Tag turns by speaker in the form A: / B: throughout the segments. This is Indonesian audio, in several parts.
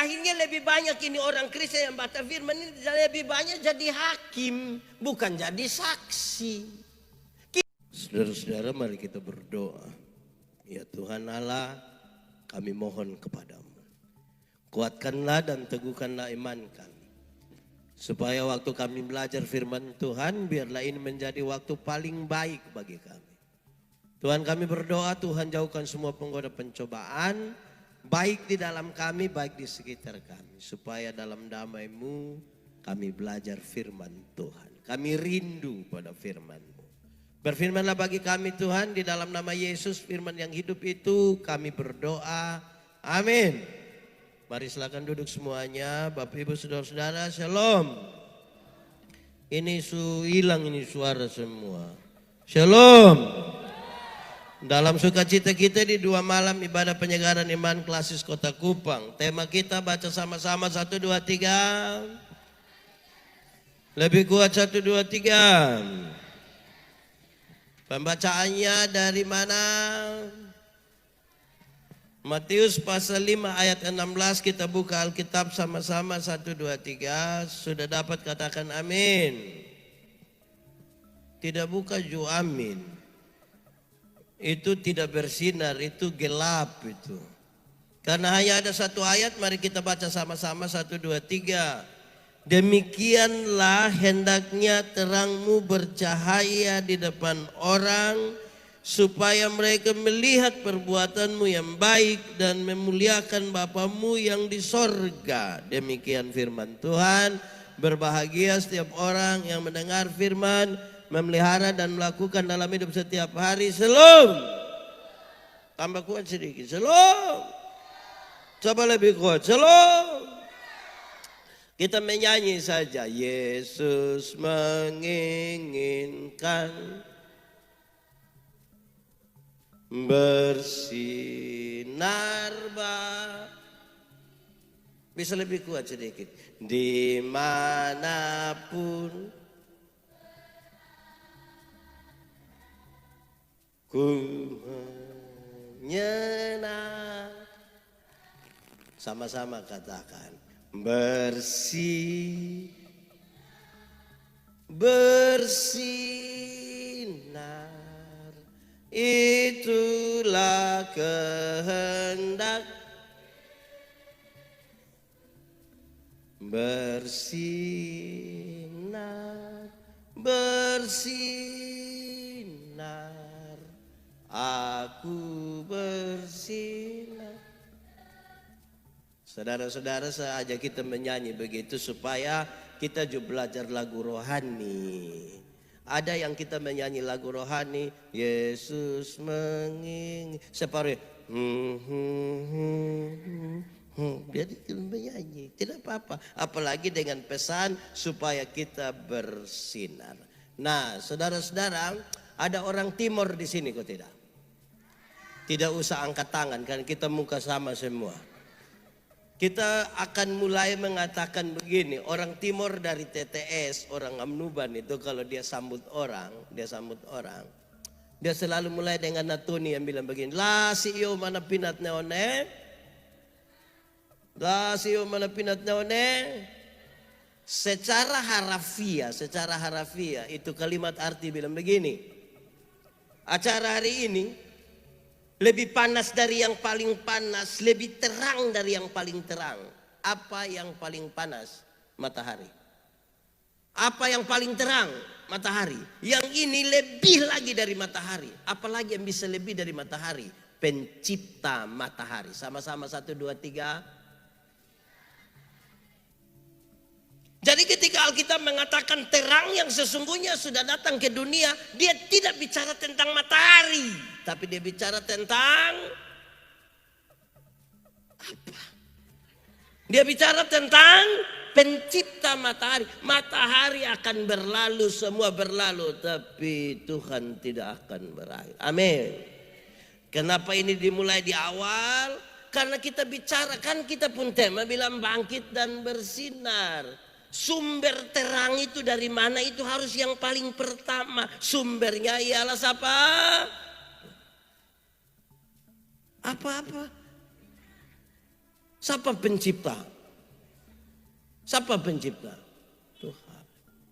A: akhirnya lebih banyak ini orang Kristen yang baca firman ini lebih banyak jadi hakim, bukan jadi saksi. Saudara-saudara, mari kita berdoa. Ya Tuhan Allah, kami mohon kepadamu, kuatkanlah dan teguhkanlah iman kami, supaya waktu kami belajar firman Tuhan, biarlah ini menjadi waktu paling baik bagi kami. Tuhan, kami berdoa, Tuhan jauhkan semua penggoda pencobaan, baik di dalam kami, baik di sekitar kami. Supaya dalam damai-Mu kami belajar firman Tuhan. Kami rindu pada firman-Mu. Berfirmanlah bagi kami Tuhan, di dalam nama Yesus, firman yang hidup itu kami berdoa. Amin. Mari silakan duduk semuanya. Bapak Ibu Saudara-saudara, Shalom. Ini hilang ini suara semua. Shalom. Dalam sukacita kita di 2 malam ibadah penyegaran iman klasis Kota Kupang. Tema kita baca sama-sama 1, 2, 3. Lebih kuat 1, 2, 3. Pembacaannya dari mana? Matius pasal 5 ayat 16. Kita buka Alkitab sama-sama 1, 2, 3. Sudah dapat katakan amin. Tidak buka ju amin. Itu tidak bersinar, itu gelap itu. Karena hanya ada satu ayat, mari kita baca sama-sama 1, 2, 3. Demikianlah hendaknya terangmu bercahaya di depan orang, supaya mereka melihat perbuatanmu yang baik dan memuliakan Bapamu yang di sorga. Demikian firman Tuhan. Berbahagia setiap orang yang mendengar firman, memelihara dan melakukan dalam hidup setiap hari. Shalom. Tambah kuat sedikit. Shalom. Coba lebih kuat. Shalom. Kita menyanyi saja. Yesus menginginkan bersinar bisa lebih kuat sedikit. Dimanapun ku menyenang. Sama-sama katakan. Bersinar, itulah kehendak. Bersinar, bersinar, aku bersinar. Saudara-saudara, saya ajak kita menyanyi begitu supaya kita juga belajar lagu rohani. Ada yang kita menyanyi lagu rohani, Yesus separuh. Jadi kita menyanyi, tidak apa-apa. Apalagi dengan pesan supaya kita bersinar. Nah, saudara-saudara, ada orang timur di sini kok tidak? Tidak usah angkat tangan, karena kita muka sama semua. Kita akan mulai mengatakan begini, orang timur dari TTS, orang Amnuban itu kalau dia sambut orang, dia selalu mulai dengan natuni yang bilang begini, la siyo mana pinat neone, la siyo mana pinat neone. Secara harafiah itu kalimat arti bilang begini, acara hari ini lebih panas dari yang paling panas, lebih terang dari yang paling terang. Apa yang paling panas? Matahari. Apa yang paling terang? Matahari. Yang ini lebih lagi dari matahari. Apalagi yang bisa lebih dari matahari? Pencipta matahari. Sama-sama 1, 2, 3. Jadi ketika Alkitab mengatakan terang yang sesungguhnya sudah datang ke dunia, dia tidak bicara tentang matahari, tapi dia bicara tentang apa? Dia bicara tentang pencipta matahari. Matahari akan berlalu, semua berlalu, tapi Tuhan tidak akan berakhir. Amin. Kenapa ini dimulai di awal? Karena kita bicara, kan kita pun tema bilang bangkit dan bersinar. Sumber terang itu dari mana? Itu harus yang paling pertama. Sumbernya ialah siapa? Apa-apa? Siapa pencipta? Siapa pencipta? Tuhan.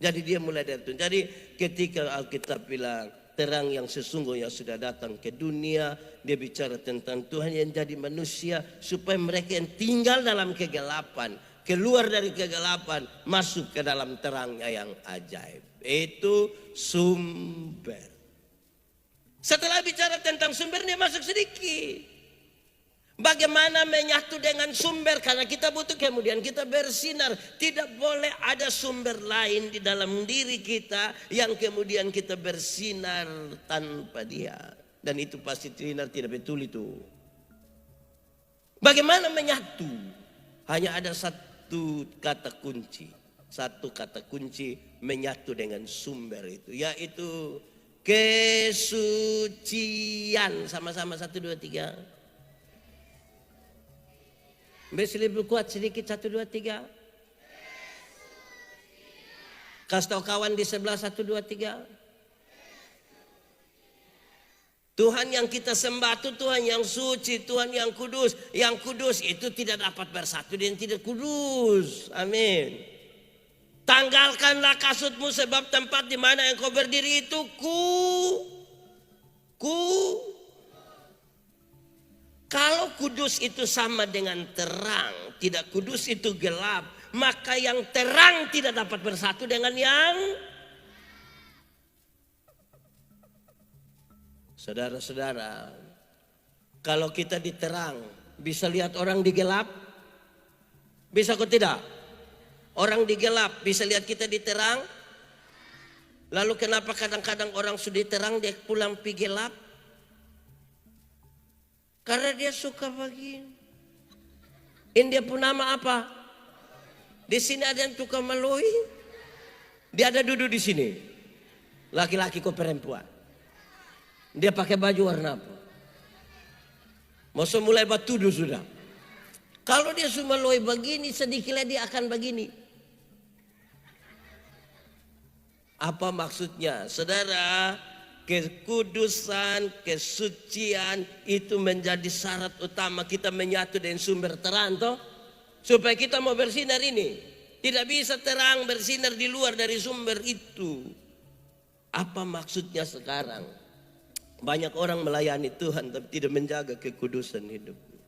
A: Jadi dia mulai dari Tuhan. Jadi ketika Alkitab bilang terang yang sesungguhnya sudah datang ke dunia, dia bicara tentang Tuhan yang jadi manusia supaya mereka yang tinggal dalam kegelapan, keluar dari kegelapan, masuk ke dalam terangnya yang ajaib. Itu sumber. Setelah bicara tentang sumber, dia masuk sedikit. Bagaimana menyatu dengan sumber, karena kita butuh kemudian kita bersinar. Tidak boleh ada sumber lain di dalam diri kita yang kemudian kita bersinar tanpa dia. Dan itu pasti sinar tidak betul itu. Bagaimana menyatu? Hanya ada satu kata kunci. Satu kata kunci menyatu dengan sumber itu, yaitu kesucian. Sama-sama 1, 2, 3. Bisa lebih kuat sedikit 1, 2, 3. Kasih tahu kawan di sebelah 1, 2, 3. Tuhan yang kita sembah itu Tuhan yang suci, Tuhan yang kudus. Yang kudus itu tidak dapat bersatu dengan tidak kudus. Amin. Tanggalkanlah kasutmu sebab tempat di mana engkau berdiri itu Kalau kudus itu sama dengan terang, tidak kudus itu gelap, maka yang terang tidak dapat bersatu dengan yang. Saudara-saudara, kalau kita di terang, bisa lihat orang di gelap? Bisa kok tidak? Orang di gelap, bisa lihat kita di terang? Lalu kenapa kadang-kadang orang sudah di terang, dia pulang pi gelap? Karena dia suka begini. Ini dia pun nama apa? Di sini ada yang tukang meloi. Dia ada duduk di sini. Laki-laki kok perempuan. Dia pakai baju warna apa? Masa mulai batudu sudah. Kalau dia cuma meloi begini, sedikitnya dia akan begini. Apa maksudnya? Saudara, kekudusan, kesucian itu menjadi syarat utama kita menyatu dengan sumber terang toh. Supaya kita mau bersinar ini. Tidak bisa terang bersinar di luar dari sumber itu. Apa maksudnya sekarang? Banyak orang melayani Tuhan tapi tidak menjaga kekudusan hidupnya.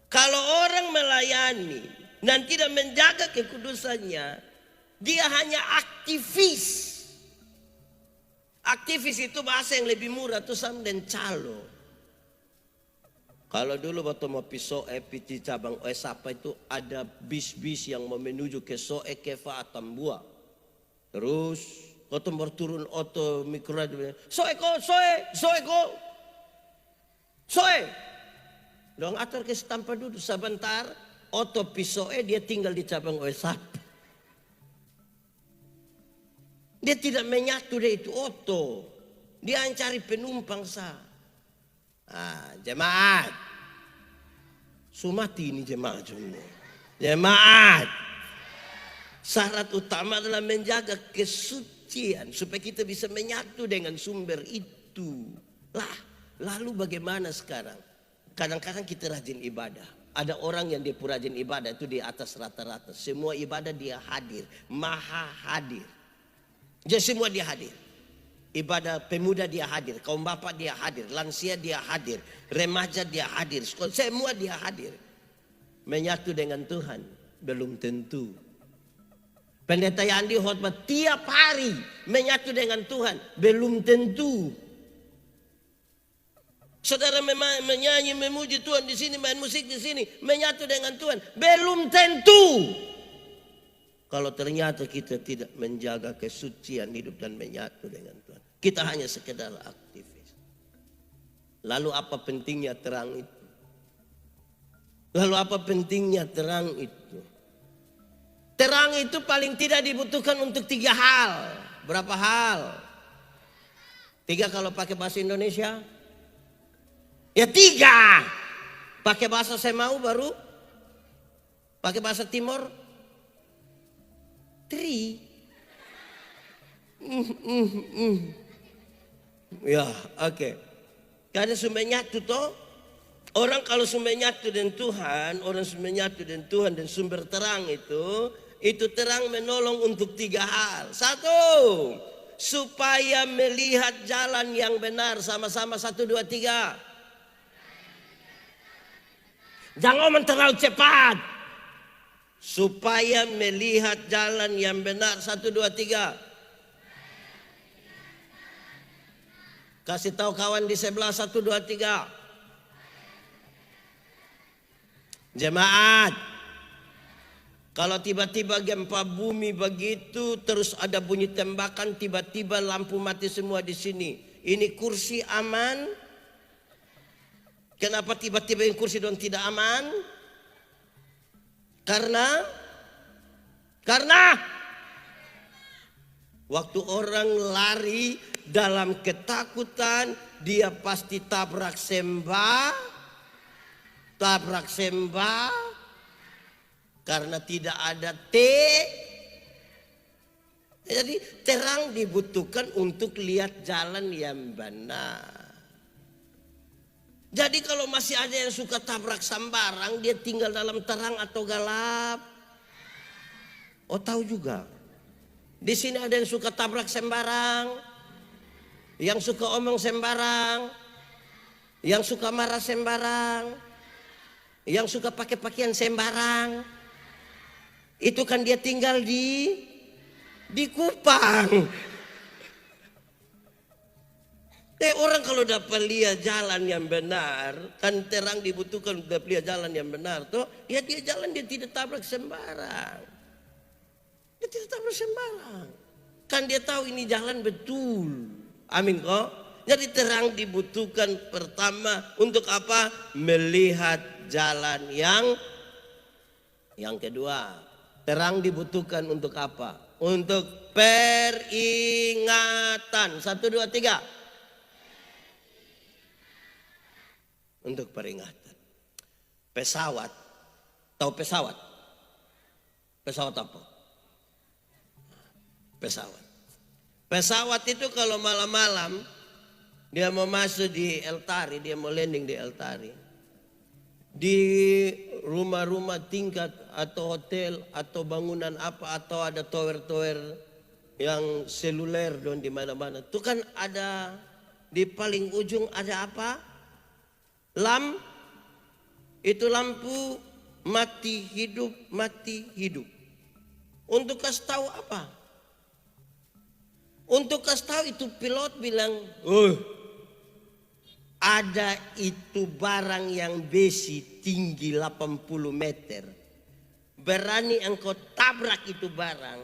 A: Kalau orang melayani dan tidak menjaga kekudusannya, dia hanya aktivis. Aktivis itu bahasa yang lebih murah tuh sama dengan calo. Kalau dulu waktu mau pisau di cabang Sapa itu ada bis-bis yang mau menuju ke Soe, Kefa, Atambua. Terus waktu mau turun oto mikro Soe ko. Dong atur ke tanpa duduk sebentar, oto pisau dia tinggal di cabang Sapa. Dia tidak menyatu dia itu oto. Dia cari penumpang sah. Jemaat. Sumati ini jemaat semua. Jemaat. Syarat utama adalah menjaga kesucian. Supaya kita bisa menyatu dengan sumber itu. Lalu bagaimana sekarang? Kadang-kadang kita rajin ibadah. Ada orang yang dia rajin ibadah itu di atas rata-rata. Semua ibadah dia hadir. Maha hadir. Jadi semua dia hadir. Ibadah pemuda dia hadir. Kaum bapak dia hadir. Lansia dia hadir. Remaja dia hadir. Semua dia hadir. Menyatu dengan Tuhan belum tentu. Pendeta Yandi khotbah tiap hari menyatu dengan Tuhan belum tentu. Saudara menyanyi memuji Tuhan di sini, main musik di sini, menyatu dengan Tuhan belum tentu. Kalau ternyata kita tidak menjaga kesucian hidup dan menyatu dengan Tuhan. Kita hanya sekedar aktivis. Lalu apa pentingnya terang itu? Lalu apa pentingnya terang itu? Terang itu paling tidak dibutuhkan untuk 3 hal. Berapa hal? 3 kalau pakai bahasa Indonesia? Ya 3. Pakai bahasa Semau baru? Pakai bahasa Timur? 3. Ya, oke. Karena semuanya itu toh Orang kalau sudah menyatu dengan Tuhan, orang sudah menyatu dengan Tuhan dan sumber terang itu terang menolong untuk 3 hal. 1, supaya melihat jalan yang benar. Sama-sama 1, 2, 3. Jangan ngomong terlalu cepat. Supaya melihat jalan yang benar. 1, 2, 3. Kasih tahu kawan di sebelah. 1, 2, 3. Jemaat, kalau tiba-tiba gempa bumi begitu, terus ada bunyi tembakan, tiba-tiba lampu mati semua di sini. Ini kursi aman? Kenapa tiba-tiba yang kursi dong tidak aman? Karena waktu orang lari dalam ketakutan, dia pasti tabrak sembah karena tidak ada Jadi terang dibutuhkan untuk lihat jalan yang benar. Jadi kalau masih ada yang suka tabrak sembarang, dia tinggal dalam terang atau gelap? Oh, tahu juga. Di sini ada yang suka tabrak sembarang, yang suka omong sembarang, yang suka marah sembarang, yang suka pakai pakaian sembarang. Itu kan dia tinggal di Kupang. Orang kalau dapat lihat jalan yang benar, kan terang dibutuhkan untuk dapat lihat jalan yang benar tuh, ya dia jalan, dia tidak tabrak sembarang. Dia tidak tabrak sembarang. Kan dia tahu ini jalan betul. Amin kok. Jadi terang dibutuhkan pertama untuk apa? Melihat jalan yang kedua. Terang dibutuhkan untuk apa? Untuk peringatan. 1, 2, 3. Untuk peringatan. Pesawat. Tahu pesawat? Pesawat apa? Pesawat. Pesawat itu kalau malam-malam dia mau masuk di Eltari, dia mau landing di Eltari. Di rumah-rumah tingkat atau hotel atau bangunan apa atau ada tower-tower yang seluler don di mana-mana. Itu kan ada di paling ujung ada apa? Itu lampu mati hidup. Untuk kasih tahu apa? Untuk kasih tahu itu pilot bilang, ada itu barang yang besi tinggi 80 meter. Berani engkau tabrak itu barang,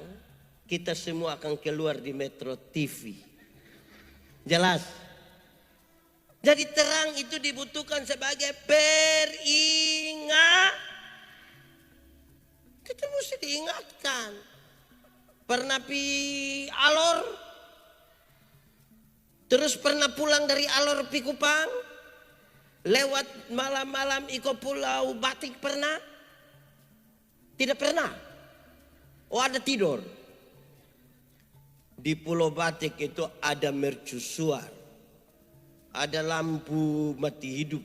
A: kita semua akan keluar di Metro TV. Jelas? Jadi terang itu dibutuhkan sebagai peringat. Kita mesti diingatkan. Pernah pi Alor? Terus pernah pulang dari Alor pi Kupang? Lewat malam-malam iko Pulau Batik pernah? Tidak pernah. Oh, ada tidur. Di Pulau Batik itu ada mercusuar. Ada lampu mati hidup.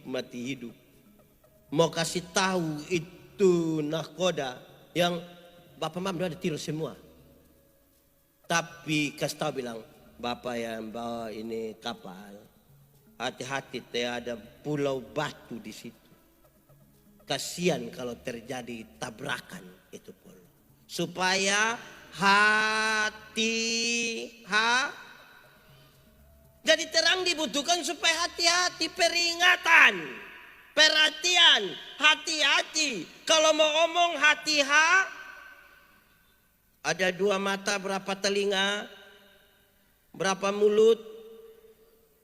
A: Mau kasih tahu itu nahkoda yang bapak mam ada tidur semua. Tapi kasih tahu bilang, bapak yang bawa ini kapal, hati-hati ada pulau batu di situ. Kasihan kalau terjadi tabrakan itu pulau. Supaya Jadi terang dibutuhkan supaya hati-hati, peringatan, perhatian, hati-hati. Kalau mau omong ada 2 mata, berapa telinga, berapa mulut.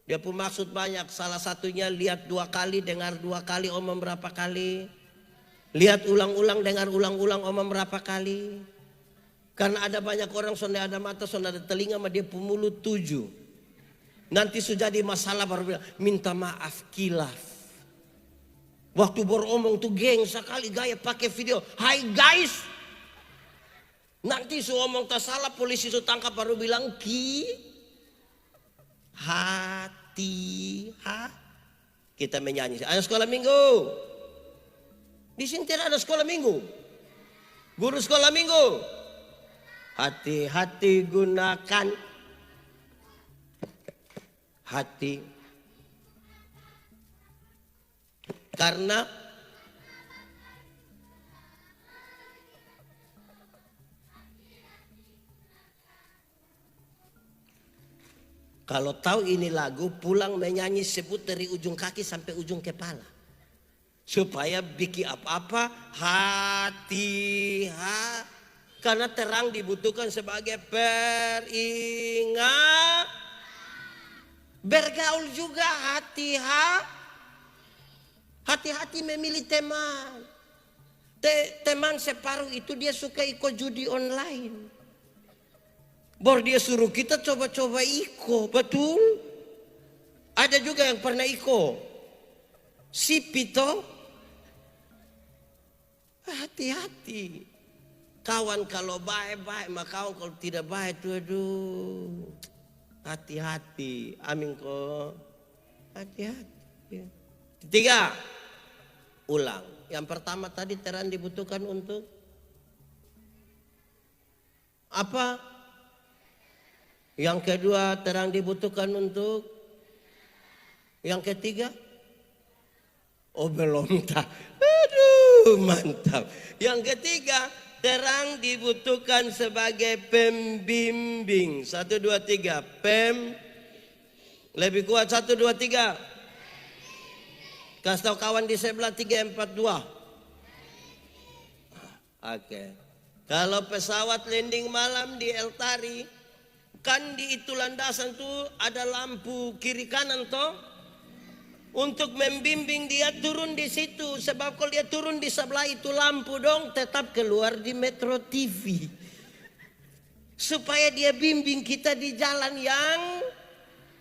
A: Dia pun maksud banyak. Salah satunya lihat 2 kali, dengar 2 kali, omong berapa kali. Lihat ulang-ulang, dengar ulang-ulang, omong berapa kali. Karena ada banyak orang sonda ada mata, sonda ada telinga, sama dia pun mulut 7. Nanti sudah jadi masalah baru bilang, minta maaf kilaf. Waktu beromong tuh geng sekali gaya pakai video. Hai guys. Nanti su omong tak salah, polisi su tangkap baru bilang Kita menyanyi. Ada sekolah minggu. Di sini tidak ada sekolah minggu. Guru sekolah minggu. Hati-hati gunakan hati. Karena kalau tahu ini lagu, pulang menyanyi sebut dari ujung kaki sampai ujung kepala. Supaya bikin apa-apa hati. Karena terang dibutuhkan sebagai peringat. Bergaul juga hati-hati memilih teman. Teman separuh itu dia suka ikut judi online. Baru dia suruh kita coba-coba ikut. Betul? Ada juga yang pernah ikut. Si Pito. Hati-hati. Kawan kalau baik-baik, maka kawan kalau tidak baik. Aduh. Hati-hati. Amin kok. Hati-hati. Ketiga. Ulang. Yang pertama tadi terang dibutuhkan untuk apa? Yang kedua terang dibutuhkan untuk yang ketiga? Oh belum tak. Aduh mantap. Yang ketiga terang dibutuhkan sebagai pembimbing. 1, 2, 3. Lebih kuat 1, 2, 3. Kasih tahu kawan di sebelah 3, 4, 2. Oke. Kalau pesawat landing malam di El Tari, kan di itu landasan tuh ada lampu kiri kanan toh. Untuk membimbing dia turun di situ. Sebab kalau dia turun di sebelah itu lampu dong tetap keluar di Metro TV. Supaya dia bimbing kita di jalan yang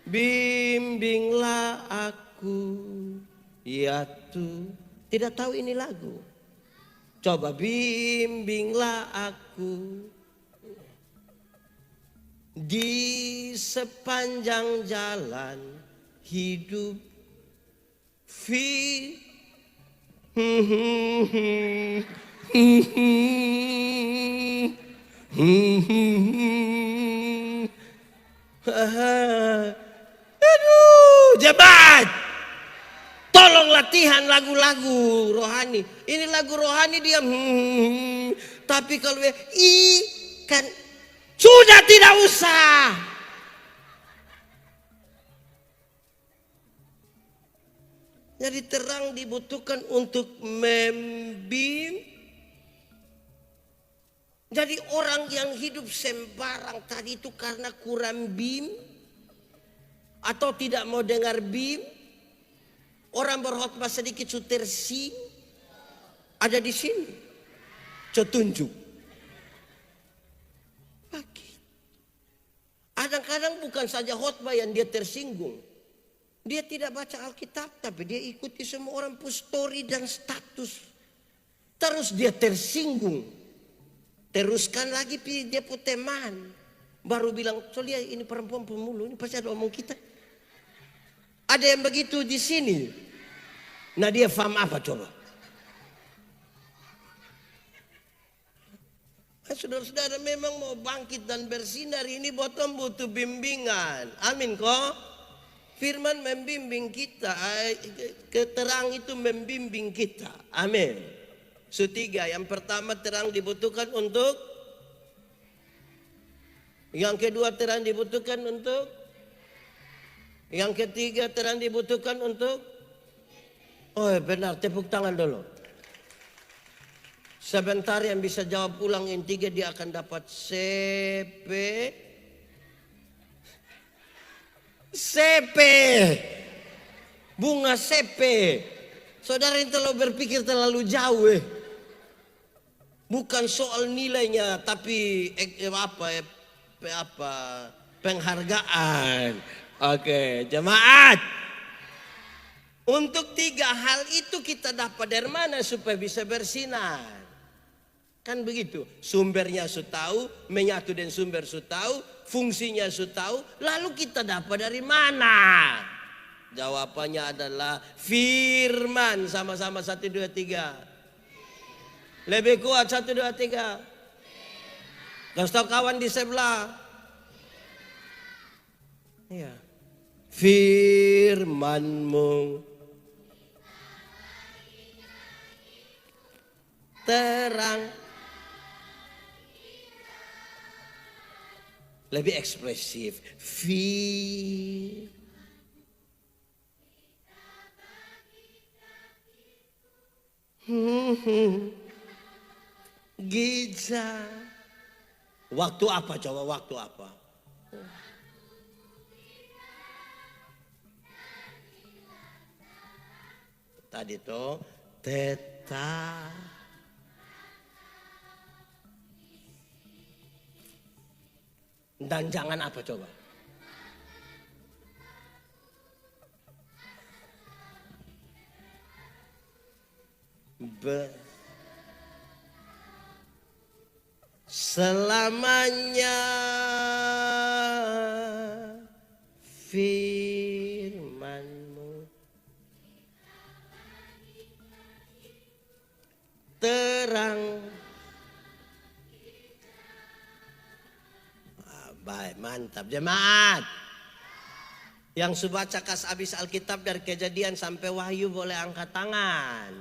A: bimbinglah aku. Ya tuh, tidak tahu ini lagu. Coba bimbinglah aku di sepanjang jalan hidup. Aduh, jebat. Tolong latihan lagu-lagu rohani. Ini lagu rohani dia. Tapi kalau kan sudah tidak usah. Jadi terang dibutuhkan untuk membimbing. Jadi orang yang hidup sembarang tadi itu karena kurang bim atau tidak mau dengar bim. Orang berkhotbah sedikit tersing ada di sini. Coba tunjuk. Kadang-kadang bukan saja khotbah yang dia tersinggung. Dia tidak baca Alkitab, tapi dia ikuti semua orang push story dan status. Terus dia tersinggung. Teruskan lagi dia pun teman. Baru bilang, soalnya ini perempuan pemulu, ini pasti ada omong kita. Ada yang begitu di sini. Nah dia paham apa coba? Saudara-saudara memang mau bangkit dan bersinar ini butuh bimbingan. Amin kok. Firman membimbing kita, keterang itu membimbing kita. Amin. Ketiga, yang pertama terang dibutuhkan untuk, yang kedua terang dibutuhkan untuk, yang ketiga terang dibutuhkan untuk. Oh benar, tepuk tangan dulu. Sebentar yang bisa jawab ulang yang tiga dia akan dapat CP. Bunga CP. Saudara yang terlalu berpikir terlalu jauh. Bukan soal nilainya tapi penghargaan. Oke, jemaat. Untuk tiga hal itu kita dapat dari mana supaya bisa bersinar? Kan begitu. Sumbernya sudah tahu, menyatu dan sumber sudah tahu, fungsinya sudah tahu, lalu kita dapat dari mana? Jawabannya adalah firman. Sama-sama 1, 2, 3. Lebih kuat 1, 2, 3. Kasih tahu kawan di sebelah. Iya. Firman-Mu terang. Lebih ekspresif. Giza. Waktu apa coba? Waktu apa? Tadi tuh tetap. Dan jangan apa coba? Selamanya firman-Mu terang. Baik, mantap jemaat. Yang subaca kas habis Alkitab dari Kejadian sampai Wahyu boleh angkat tangan.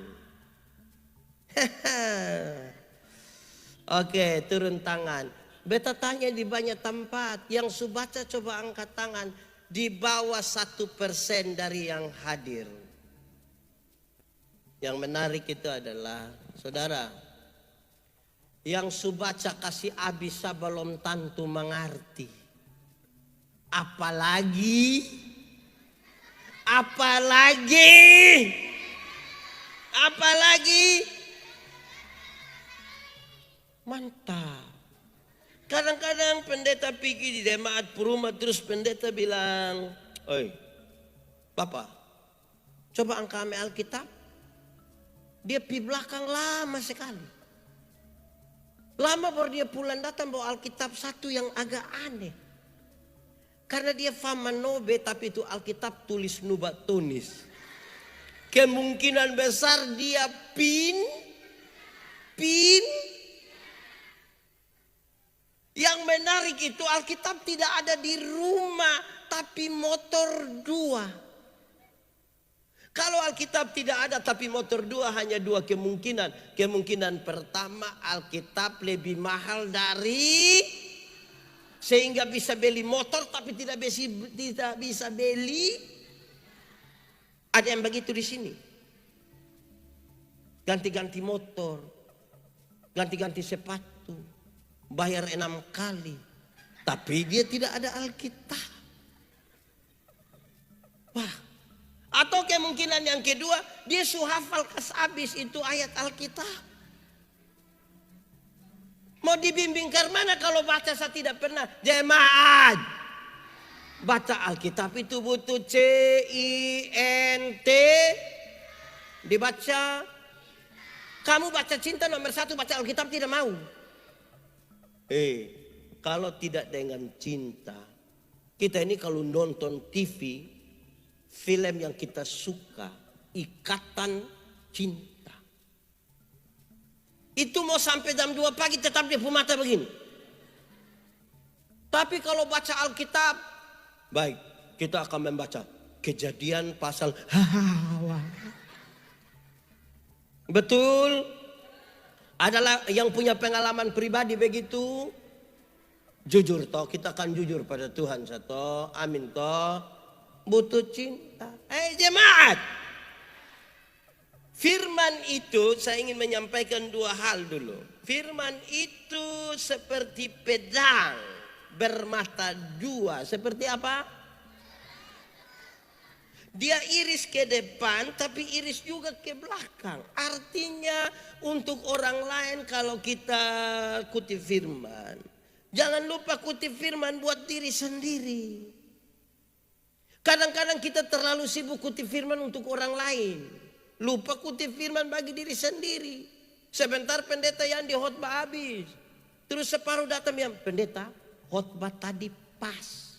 A: Oke, turun tangan. Beta tanya di banyak tempat. Yang subaca coba angkat tangan. Di bawah 1% dari yang hadir. Yang menarik itu adalah, saudara, yang subaca kasih abisa belum tentu mengerti. Apalagi mantap. Kadang-kadang pendeta pergi di jemaat Puruma terus pendeta bilang, "Oi, Bapak, coba angka Alkitab." Dia pi belakang lama sekali. Lama baru dia pulang datang bawa Alkitab satu yang agak aneh. Karena dia fama nobe tapi itu Alkitab tulis nubat tunis. Kemungkinan besar dia pin. Yang menarik itu Alkitab tidak ada di rumah tapi motor 2. Kalau Alkitab tidak ada tapi motor 2 hanya 2 kemungkinan. Kemungkinan pertama Alkitab lebih mahal dari sehingga bisa beli motor tapi tidak bisa beli. Ada yang begitu di sini. Ganti-ganti motor, ganti-ganti sepatu, bayar 6 kali. Tapi dia tidak ada Alkitab. Wah. Atau kemungkinan yang kedua, dia hafal kas habis itu ayat Alkitab. Mau dibimbing ke mana kalau baca saya tidak pernah. Jemaat, baca Alkitab itu butuh CINT. Dibaca. Kamu baca cinta nomor 1, baca Alkitab tidak mau. Kalau tidak dengan cinta, kita ini kalau nonton TV, film yang kita suka, Ikatan Cinta. Itu mau sampai jam 2 pagi tetap dia mata begini. Tapi kalau baca Alkitab, baik, kita akan membaca Kejadian pasal betul. Adalah yang punya pengalaman pribadi begitu. Jujur toh, kita akan jujur pada Tuhan satu. Amin toh. Butuh cinta. Jemaat. Firman itu saya ingin menyampaikan 2 hal dulu. Firman itu seperti pedang bermata 2. Seperti apa? Dia iris ke depan tapi iris juga ke belakang. Artinya untuk orang lain kalau kita kutip firman, jangan lupa kutip firman buat diri sendiri. Kadang-kadang kita terlalu sibuk kutip firman untuk orang lain. Lupa kutip firman bagi diri sendiri. Sebentar pendeta yang di khotbah habis. Terus separuh datang yang pendeta khotbah tadi pas.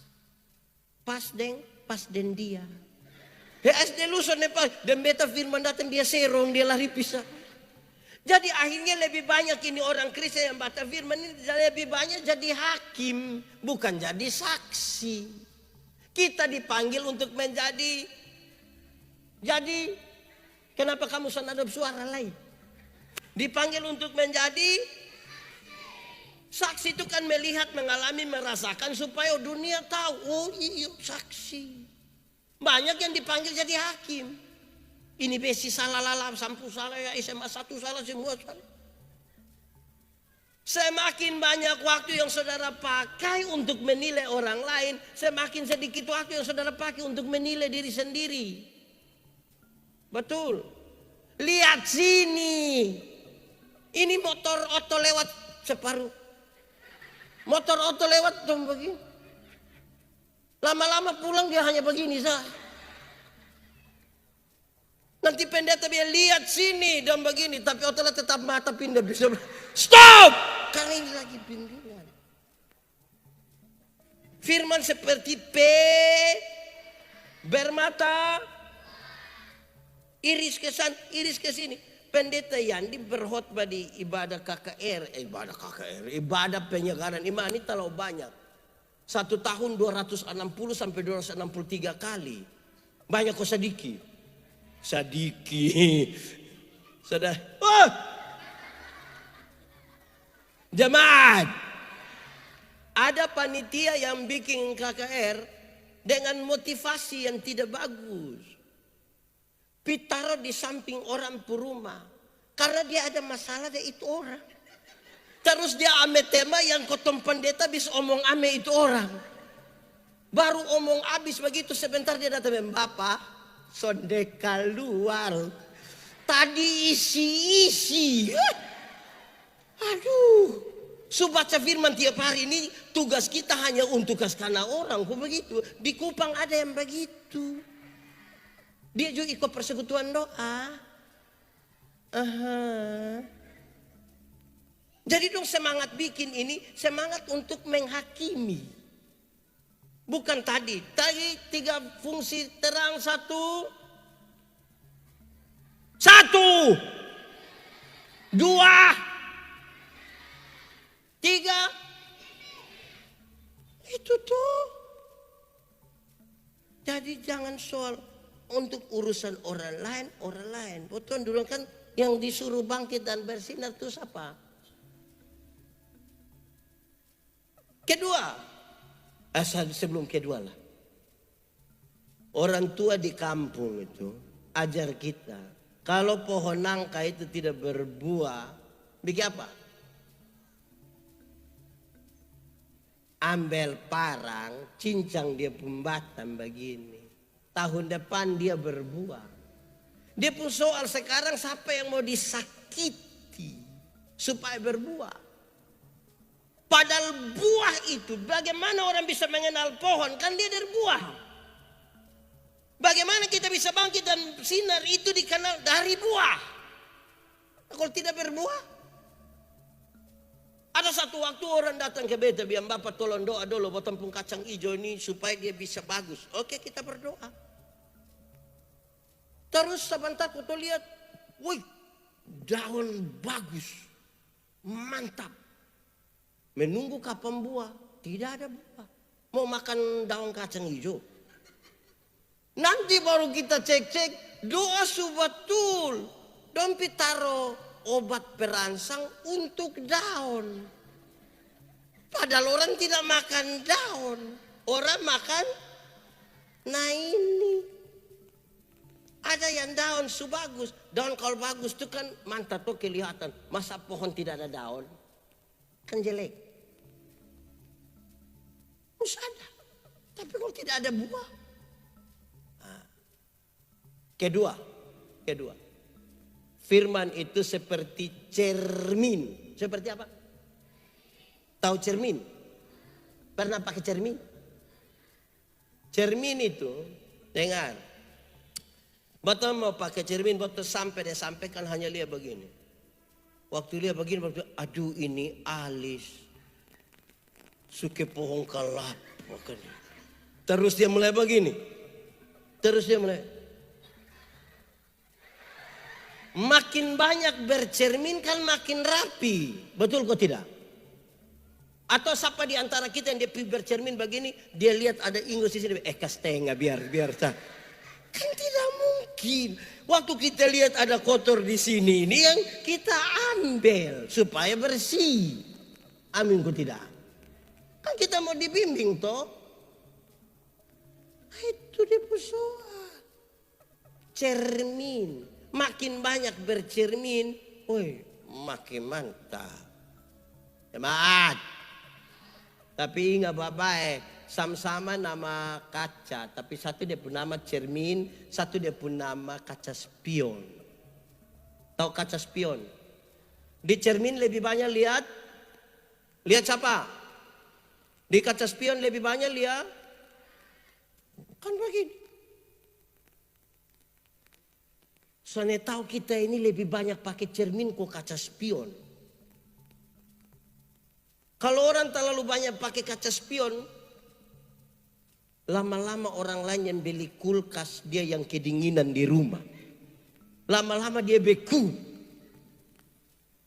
A: Pas den dia. SD Luson Nepal. Dan beta firman datang dia serong, dia lari pisah. Jadi akhirnya lebih banyak ini orang Kristen yang baca firman ini lebih banyak jadi hakim. Bukan jadi saksi. Kita dipanggil untuk menjadi. Jadi kenapa kamu sanadap suara lain? Dipanggil untuk menjadi saksi itu kan melihat, mengalami, merasakan supaya dunia tahu. Oh iya saksi. Banyak yang dipanggil jadi hakim. Ini besi salah lala, sampu salah ya, SMA 1 salah, semua salah. Semakin banyak waktu yang saudara pakai untuk menilai orang lain, semakin sedikit waktu yang saudara pakai untuk menilai diri sendiri. Betul. Lihat sini. Ini motor oto lewat separuh. Motor oto lewat dong begini. Lama-lama pulang dia hanya begini sah. Nanti pendeta dia lihat sini dan begini, tapi otolah tetap mata pindah bisa. Stop! Karena ini lagi bimbingan. Firman seperti P bermata iris ke sana, iris ke sini. Pendeta Yandi berkhotbah di ibadah KKR, ibadah penyegaran iman ini terlalu banyak. 1 tahun 260 sampai 263 kali. Banyak kok sadiki. Sudah. Oh! Jemaat. Ada panitia yang bikin KKR dengan motivasi yang tidak bagus. Pitaro di samping orang perumah. Karena dia ada masalah dia itu orang. Terus dia ame tema yang kotong pendeta bisa omong ame itu orang. Baru omong habis begitu sebentar dia datang, Bapak sonde keluar. Tadi isi-isi. Aduh. Baca firman tiap hari ini tugas kita hanya untuk karena orang. Kok begitu? Di Kupang ada yang begitu. Dia juga ikut persekutuan doa. Jadi dong semangat bikin ini, semangat untuk menghakimi. Bukan tadi 3 fungsi terang 1. 2, 3. Itu tuh. Jadi jangan soal untuk urusan orang lain. Betul dulu kan yang disuruh bangkit dan bersinar itu siapa? Kedua, sebelum kedua lah. Orang tua di kampung itu ajar kita. Kalau pohon nangka itu tidak berbuah, bikin apa? Ambil parang, cincang dia pembatang begini. Tahun depan dia berbuah. Dia pun soal sekarang siapa yang mau disakiti supaya berbuah. Padahal buah itu, bagaimana orang bisa mengenal pohon? Kan dia dari buah. Bagaimana kita bisa bangkit dan sinar itu dikenal dari buah. Kalau tidak berbuah. Ada satu waktu orang datang ke beta, biar Bapak tolong doa dulu buat tampung kacang hijau ini supaya dia bisa bagus. Oke, kita berdoa. Terus sebentar aku lihat, wih, daun bagus, mantap. Menunggu kapan buah, tidak ada buah. Mau makan daun kacang hijau. Nanti baru kita cek-cek, doa betul. Dompi taruh obat perangsang untuk daun. Padahal orang tidak makan daun. Orang makan, nah ini. Ada yang daun bagus. Daun kalau bagus itu kan mantap tuh kelihatan. Masa pohon tidak ada daun? Kan jelek. Ada. Tapi kalau tidak ada buah. Kedua. Firman itu seperti cermin. Seperti apa? Tahu cermin? Pernah pakai cermin? Cermin itu, dengar. Betul mau pakai cermin, betul sampai dia sampaikan hanya lihat begini. Waktu lihat begini, aduh ini alis. Suke pohon kelapa. Terus dia mulai begini. makin banyak bercermin kan makin rapi. Betul kok tidak? Atau siapa di antara kita yang dia bercermin begini, dia lihat ada ingus di sini, kas tengah biar sah. Kan tidak mungkin. Waktu kita lihat ada kotor di sini, ini yang kita ambil supaya bersih. Amin kok tidak? Kan kita mau dibimbing toh. Itu dia persoalan. Cermin. Makin banyak bercermin, makin mantap. Jemaat. Tapi ingat baik-baik, sama-sama nama kaca, tapi satu dia pun nama cermin, satu dia pun nama kaca spion. Tahu kaca spion? Di cermin lebih banyak lihat siapa? Di kaca spion lebih banyak lihat, kan begini. Soalnya tahu kita ini lebih banyak pakai cermin kok kaca spion. Kalau orang terlalu banyak pakai kaca spion, lama-lama orang lain yang beli kulkas, dia yang kedinginan di rumah. Lama-lama dia beku.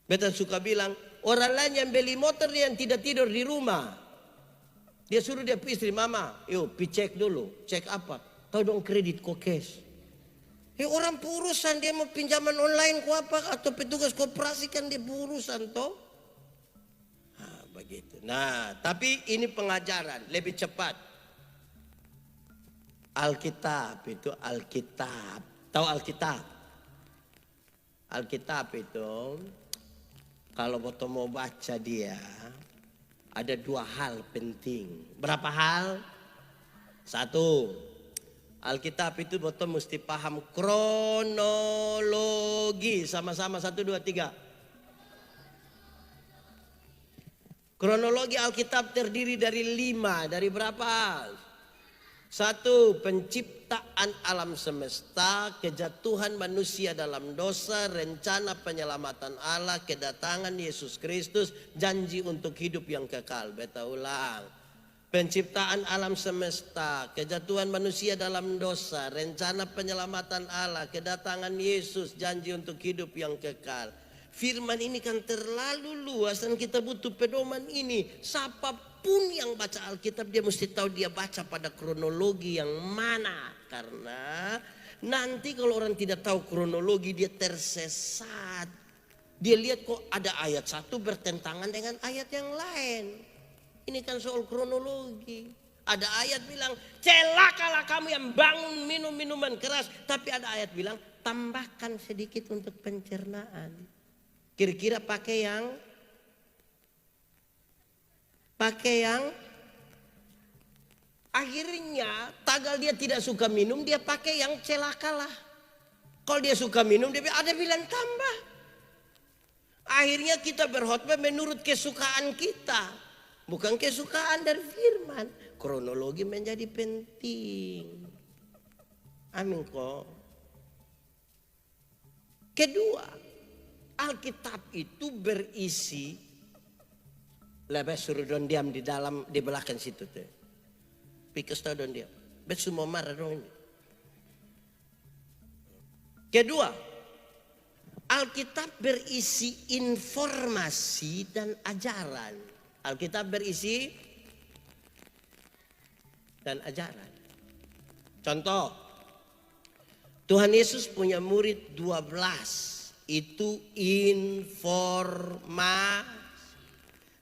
A: Beta suka bilang, orang lain yang beli motor dia yang tidak tidur di rumah. Dia suruh dia istri, mama, yuk cek dulu. Cek apa? Tahu dong kredit kok cash. Orang perusahaan dia mau pinjaman online kok apa? Atau petugas koperasi kan dia perusahaan toh. Begitu. Nah, tapi ini pengajaran lebih cepat. Alkitab itu Alkitab. Tahu Alkitab? Alkitab itu kalau foto mau baca dia ada dua hal penting. Berapa hal? Satu, Alkitab itu foto mesti paham kronologi. Sama-sama 1, 2, 3. Kronologi Alkitab terdiri dari 5. Dari berapa? 1. Penciptaan alam semesta, kejatuhan manusia dalam dosa, rencana penyelamatan Allah, kedatangan Yesus Kristus, janji untuk hidup yang kekal. Beta ulang. Penciptaan alam semesta, kejatuhan manusia dalam dosa, rencana penyelamatan Allah, kedatangan Yesus, janji untuk hidup yang kekal. Firman ini kan terlalu luas dan kita butuh pedoman ini. Siapapun yang baca Alkitab dia mesti tahu dia baca pada kronologi yang mana. Karena nanti kalau orang tidak tahu kronologi dia tersesat. Dia lihat kok ada ayat 1 bertentangan dengan ayat yang lain. Ini kan soal kronologi. Ada ayat bilang celakalah kamu yang bangun minum minuman keras. Tapi ada ayat bilang tambahkan sedikit untuk pencernaan. Kira-kira pakai yang akhirnya tagal dia tidak suka minum, dia pakai yang celakalah. Kalau dia suka minum dia ada bilang tambah. Akhirnya kita berkhotbah menurut kesukaan kita, bukan kesukaan dari firman. Kronologi menjadi penting. Amin kok. Kedua, Alkitab itu berisi, lebih suruh don diam di dalam di belakang situ tuh. Pikas tahu don diam. Bet semua marah dong ini. Kedua, Alkitab berisi informasi dan ajaran. Alkitab berisi dan ajaran. Contoh, Tuhan Yesus punya murid 12. Itu informasi.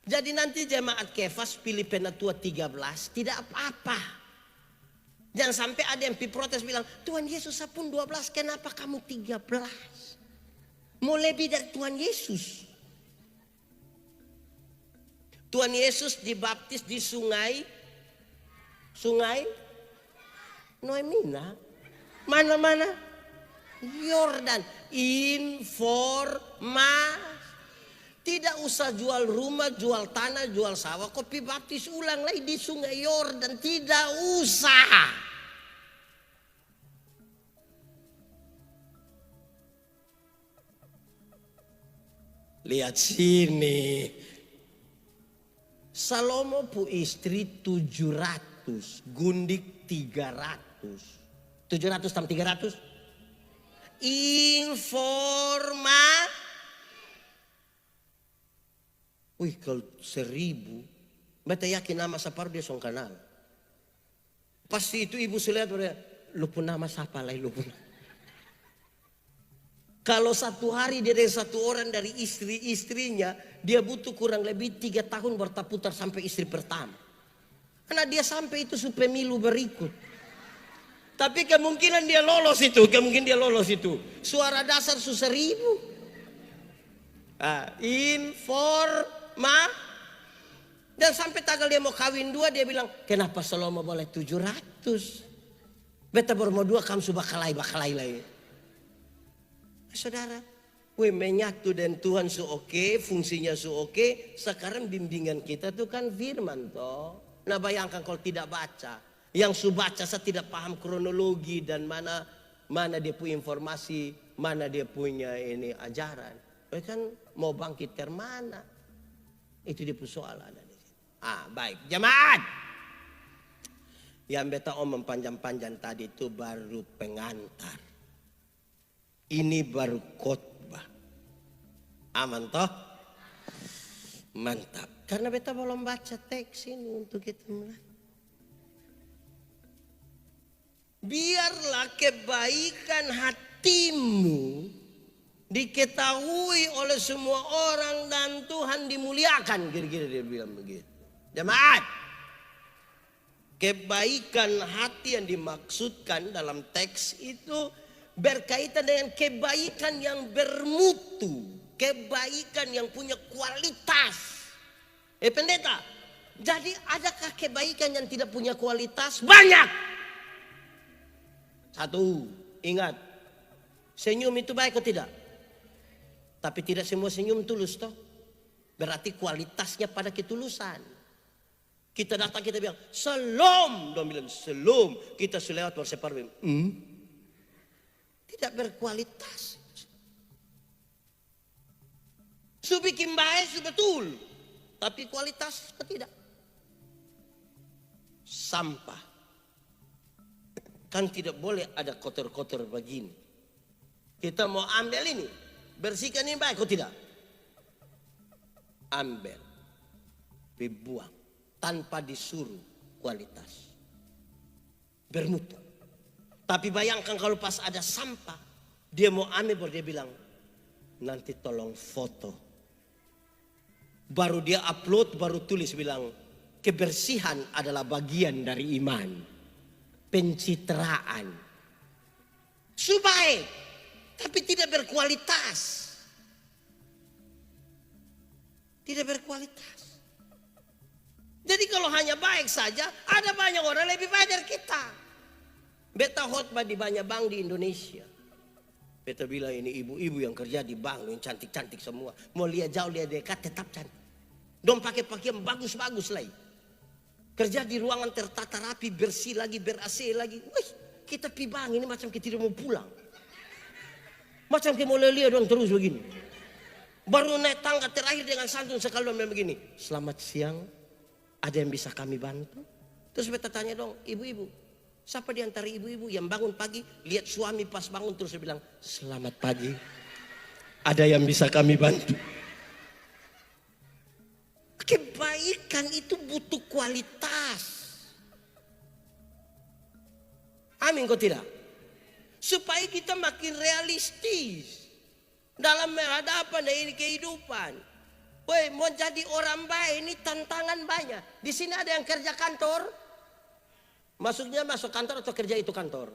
A: Jadi nanti jemaat Kefas Filipena tua 13 tidak apa-apa. Jangan sampai ada yang protes bilang, Tuhan Yesus pun 12, kenapa kamu 13? Mau lebih dari Tuhan Yesus. Tuhan Yesus dibaptis di sungai Noemina. Mana-mana? Yordan. Informasi. Tidak usah jual rumah, jual tanah, jual sawah. Kopi baptis ulang lagi di sungai Yordan. Tidak usah. Lihat sini. Salomo pu istri 700. Gundik 300. 700 tambah 300. Wih, kalau 1000, beta yakin nama separuh dia song kenal. Pasti itu ibu saya lihat, lu pun nama siapa lah, lu pun. Kalau satu hari dia dengan satu orang dari istri-istrinya, dia butuh kurang lebih 3 tahun bertaputar sampai istri pertama. Karena dia sampai itu pemilu berikut. Tapi kemungkinan dia lolos itu, Suara dasar 1000. Dan sampai tanggal dia mau kawin 2, dia bilang, kenapa Salomo boleh 700? Beta baru mau 2, kamu sudah bakalai lagi. Saudara, menyatu dan Tuhan oke, fungsinya oke. Sekarang bimbingan kita tuh kan firman toh. Nah bayangkan kalau tidak baca. Yang baca saya tidak paham kronologi dan mana dia punya informasi, mana dia punya ini ajaran. Kan mau bangkit ke mana? Itu dia persoalan. Baik, jemaat. Yang beta omong panjang-panjang tadi itu baru pengantar. Ini baru khotbah. Aman toh? Mantap. Karena beta belum baca teks ini untuk kita mulai. Biarlah kebaikan hatimu diketahui oleh semua orang dan Tuhan dimuliakan. Kira-kira dia bilang begitu. Jemaat, kebaikan hati yang dimaksudkan dalam teks itu berkaitan dengan kebaikan yang bermutu, kebaikan yang punya kualitas. Pendeta, jadi adakah kebaikan yang tidak punya kualitas? Banyak. 1, ingat, senyum itu baik atau tidak? Tapi tidak semua senyum tulus toh. Berarti kualitasnya pada ketulusan. Kita datang kita bilang shalom, dia bilang shalom. Kita selewat berseparuh. Tidak berkualitas. Bikin baik betul, tapi kualitas tidak. Sampah kan tidak boleh ada kotor-kotor begini. Kita mau ambil ini, bersihkan ini baik atau tidak? Ambil, dibuang tanpa disuruh, kualitas bermutu. Tapi bayangkan kalau pas ada sampah, dia mau ambil, baru dia bilang, nanti tolong foto. Baru dia upload, baru tulis bilang, kebersihan adalah bagian dari iman. Pencitraan. Baik, tapi tidak berkualitas. Tidak berkualitas. Jadi kalau hanya baik saja, ada banyak orang lebih baik dari kita. Beta khotbah di banyak bank di Indonesia. Beta bilang ini ibu-ibu yang kerja di bank yang cantik-cantik semua. Mau lihat jauh, lihat dekat tetap cantik. Dong pakai pakaian bagus-bagus lagi. Kerja di ruangan tertata rapi, bersih lagi, ber-AC lagi. Wih, kita pi bank ini macam kita tidak mau pulang. Macam kita mau lihat dong terus begini. Baru naik tangga terakhir dengan santun sekali dong begini. Selamat siang, ada yang bisa kami bantu? Terus beta tanya dong, ibu-ibu. Siapa di antara ibu-ibu yang bangun pagi, lihat suami pas bangun terus bilang, selamat pagi, ada yang bisa kami bantu? Kebaikan itu butuh kualitas. Amin kok tidak? Supaya kita makin realistis dalam berhadapan dengan kehidupan. Woi, mau jadi orang baik ini tantangan banyak. Di sini ada yang kerja kantor. Masuknya masuk kantor atau kerja itu kantor?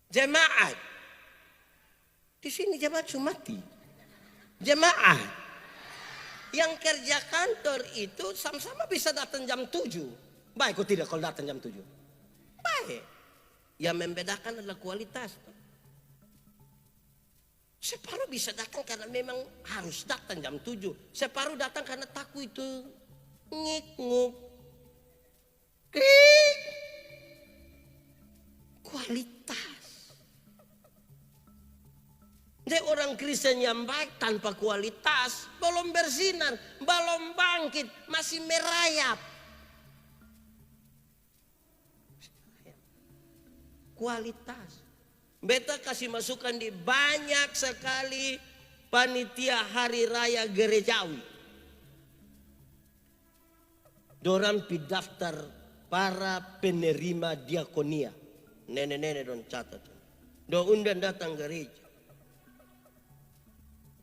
A: Jemaat. Di sini jemaat sumati. Jemaat. Yang kerja kantor itu sama-sama bisa datang jam 7. Baik kok tidak kalau datang jam 7? Baik. Yang membedakan adalah kualitas. Separuh bisa datang karena memang harus datang jam 7. Separuh datang karena takut itu ngik-nguk. Kualitas. Jadi orang Kristen yang baik tanpa kualitas belum bersinar, belum bangkit, masih merayap. kualitas. Beta kasih masukan di banyak sekali panitia hari raya gerejawi. Dorang pi daftar para penerima diakonia. Nenek-nenek don catat. Do undang datang gereja.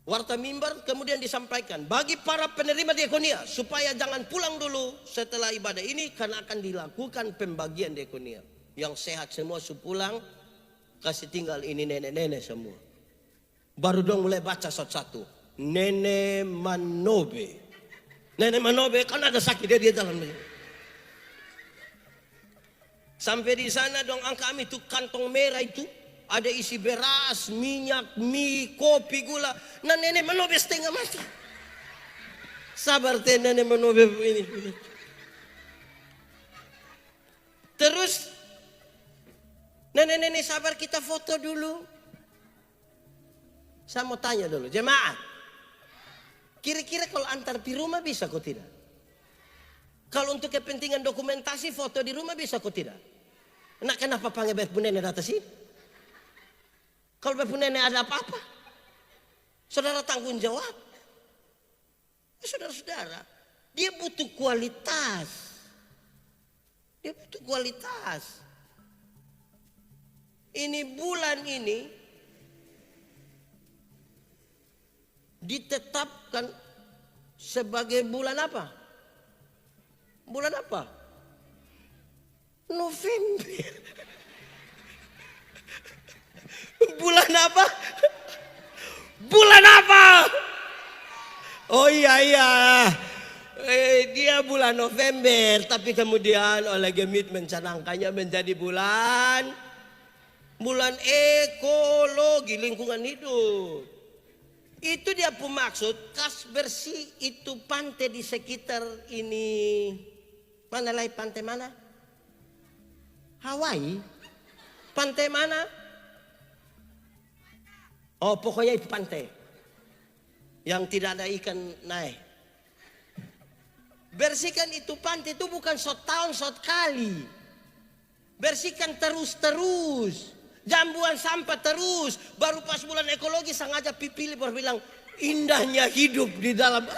A: Warta mimbar kemudian disampaikan bagi para penerima diakonia supaya jangan pulang dulu setelah ibadah ini karena akan dilakukan pembagian diakonia. Yang sehat semua pulang, kasih tinggal ini nenek-nenek semua. Baru dong mulai baca satu-satu. Nenek Manobe. Nenek Manobe kan ada sakit dia jalan begini. Sampai di sana dong kami itu kantong merah itu. Ada isi beras, minyak, mie, kopi, gula. Nah nenek Manobe setengah mati. Sabar teh nenek Manobe ini. Terus nenek-nenek sabar kita foto dulu. Saya mau tanya dulu, jemaat. Kira-kira kalau antar di rumah bisa kok tidak? Kalau untuk kepentingan dokumentasi foto di rumah bisa kok tidak? Nah kenapa panggil bet nenek data sih? Kalau bapak nenek ada apa-apa, saudara tanggung jawab. Saudara-saudara, dia butuh kualitas. Dia butuh kualitas. Ini bulan ini ditetapkan sebagai bulan apa? Bulan apa? November. Bulan apa? Bulan apa? Oh iya. Dia bulan November, tapi kemudian oleh Gemit mencanangkannya menjadi bulan ekologi lingkungan hidup. Itu dia pemaksud kas bersih itu pantai di sekitar ini. Mana lagi pantai mana? Hawaii? Pantai mana? Oh pokoknya itu pantai yang tidak ada ikan naik. Bersihkan itu pantai itu bukan setahun sekali. Bersihkan terus. Jangan buang sampah terus. Baru pas bulan ekologi sengaja pilih baru bilang indahnya hidup di dalam.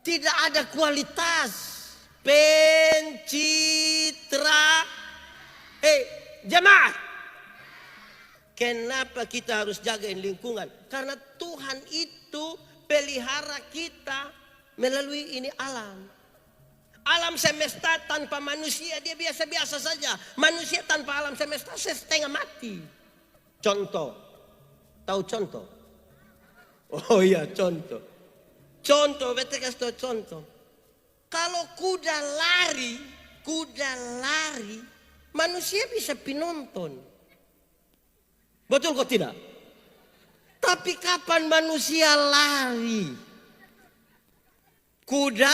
A: Tidak ada kualitas. Pencitra. Jemaah. Kenapa kita harus jagain lingkungan? Karena Tuhan itu pelihara kita melalui ini alam. Alam semesta tanpa manusia dia biasa-biasa saja. Manusia tanpa alam semesta setengah mati. Contoh. Tahu contoh? Oh iya contoh. Contoh, bete kasih tahu contoh. Kalau kuda lari, manusia bisa penonton. Betul kok tidak? Tapi kapan manusia lari? Kuda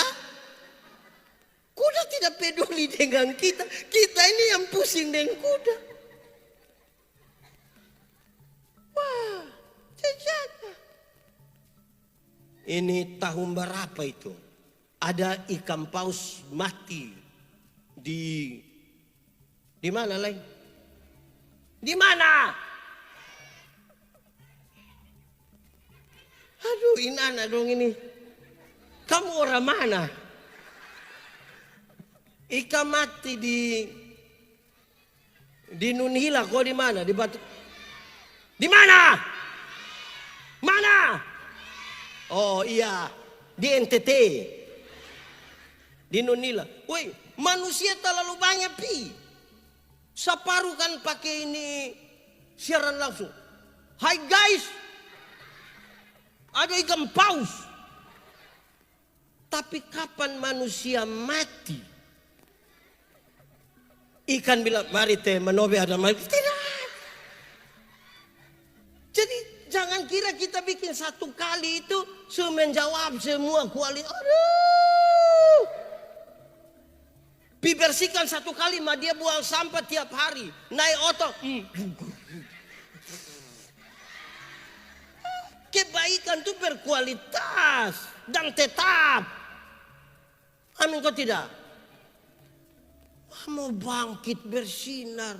A: tidak peduli dengan kita. Kita ini yang pusing dengan kuda. Wah, jaga. Ini tahun berapa itu? Ada ikan paus mati di mana lagi? Di mana? Aduh, inana dong ini. Kamu orang mana? Ikan mati di Nunhila, kok di mana? Di Batu. Di mana? Mana? Oh iya, di NTT. Di Nunhila. Woi, manusia terlalu banyak Separuh kan pakai ini siaran langsung. Hai guys. Ada ikan paus. Tapi kapan manusia mati? Ikan bilang, mari teh Manobe ada mati. Tidak. Jadi jangan kira kita bikin satu kali itu menjawab semua kualitas. Aduh. Dibersihkan satu kali mah dia buang sampah tiap hari. Naik otot. Kebaikan itu berkualitas dan tetap. Amin kok tidak? Mau bangkit bersinar.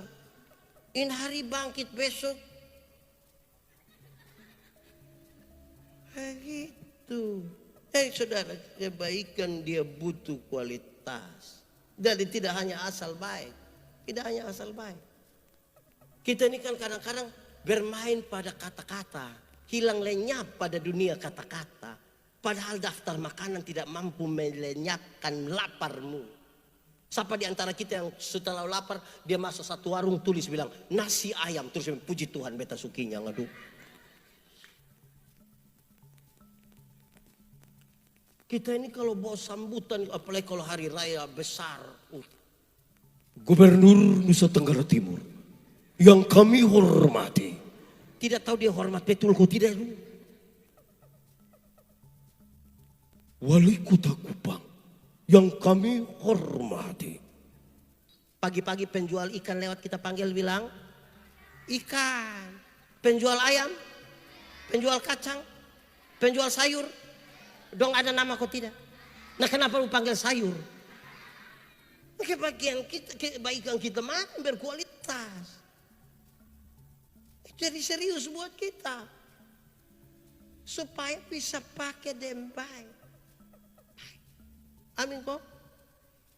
A: In hari bangkit besok. Begitu. Saudara, kebaikan dia butuh kualitas. Jadi tidak hanya asal baik. Tidak hanya asal baik. Kita ini kan kadang-kadang bermain pada kata-kata. Hilang lenyap pada dunia kata-kata. Padahal daftar makanan tidak mampu melenyapkan laparmu. Siapa di antara kita yang setelah lapar, dia masuk satu warung tulis bilang nasi ayam. Terus puji Tuhan beta sukinya ngadu. Kita ini kalau bawa sambutan, apalagi kalau hari raya besar. Gubernur Nusa Tenggara Timur yang kami hormati. Tidak tahu dia hormat betul kok tidak. Wali Kota Kupang yang kami hormati. Pagi-pagi penjual ikan lewat kita panggil bilang ikan. Penjual ayam, penjual kacang, penjual sayur. Dong ada nama kok tidak? Nah kenapa lu panggil sayur? Kebaikan kita mana berkualitas. Jadi serius buat kita. Supaya bisa pakai dengan baik. Amin kok.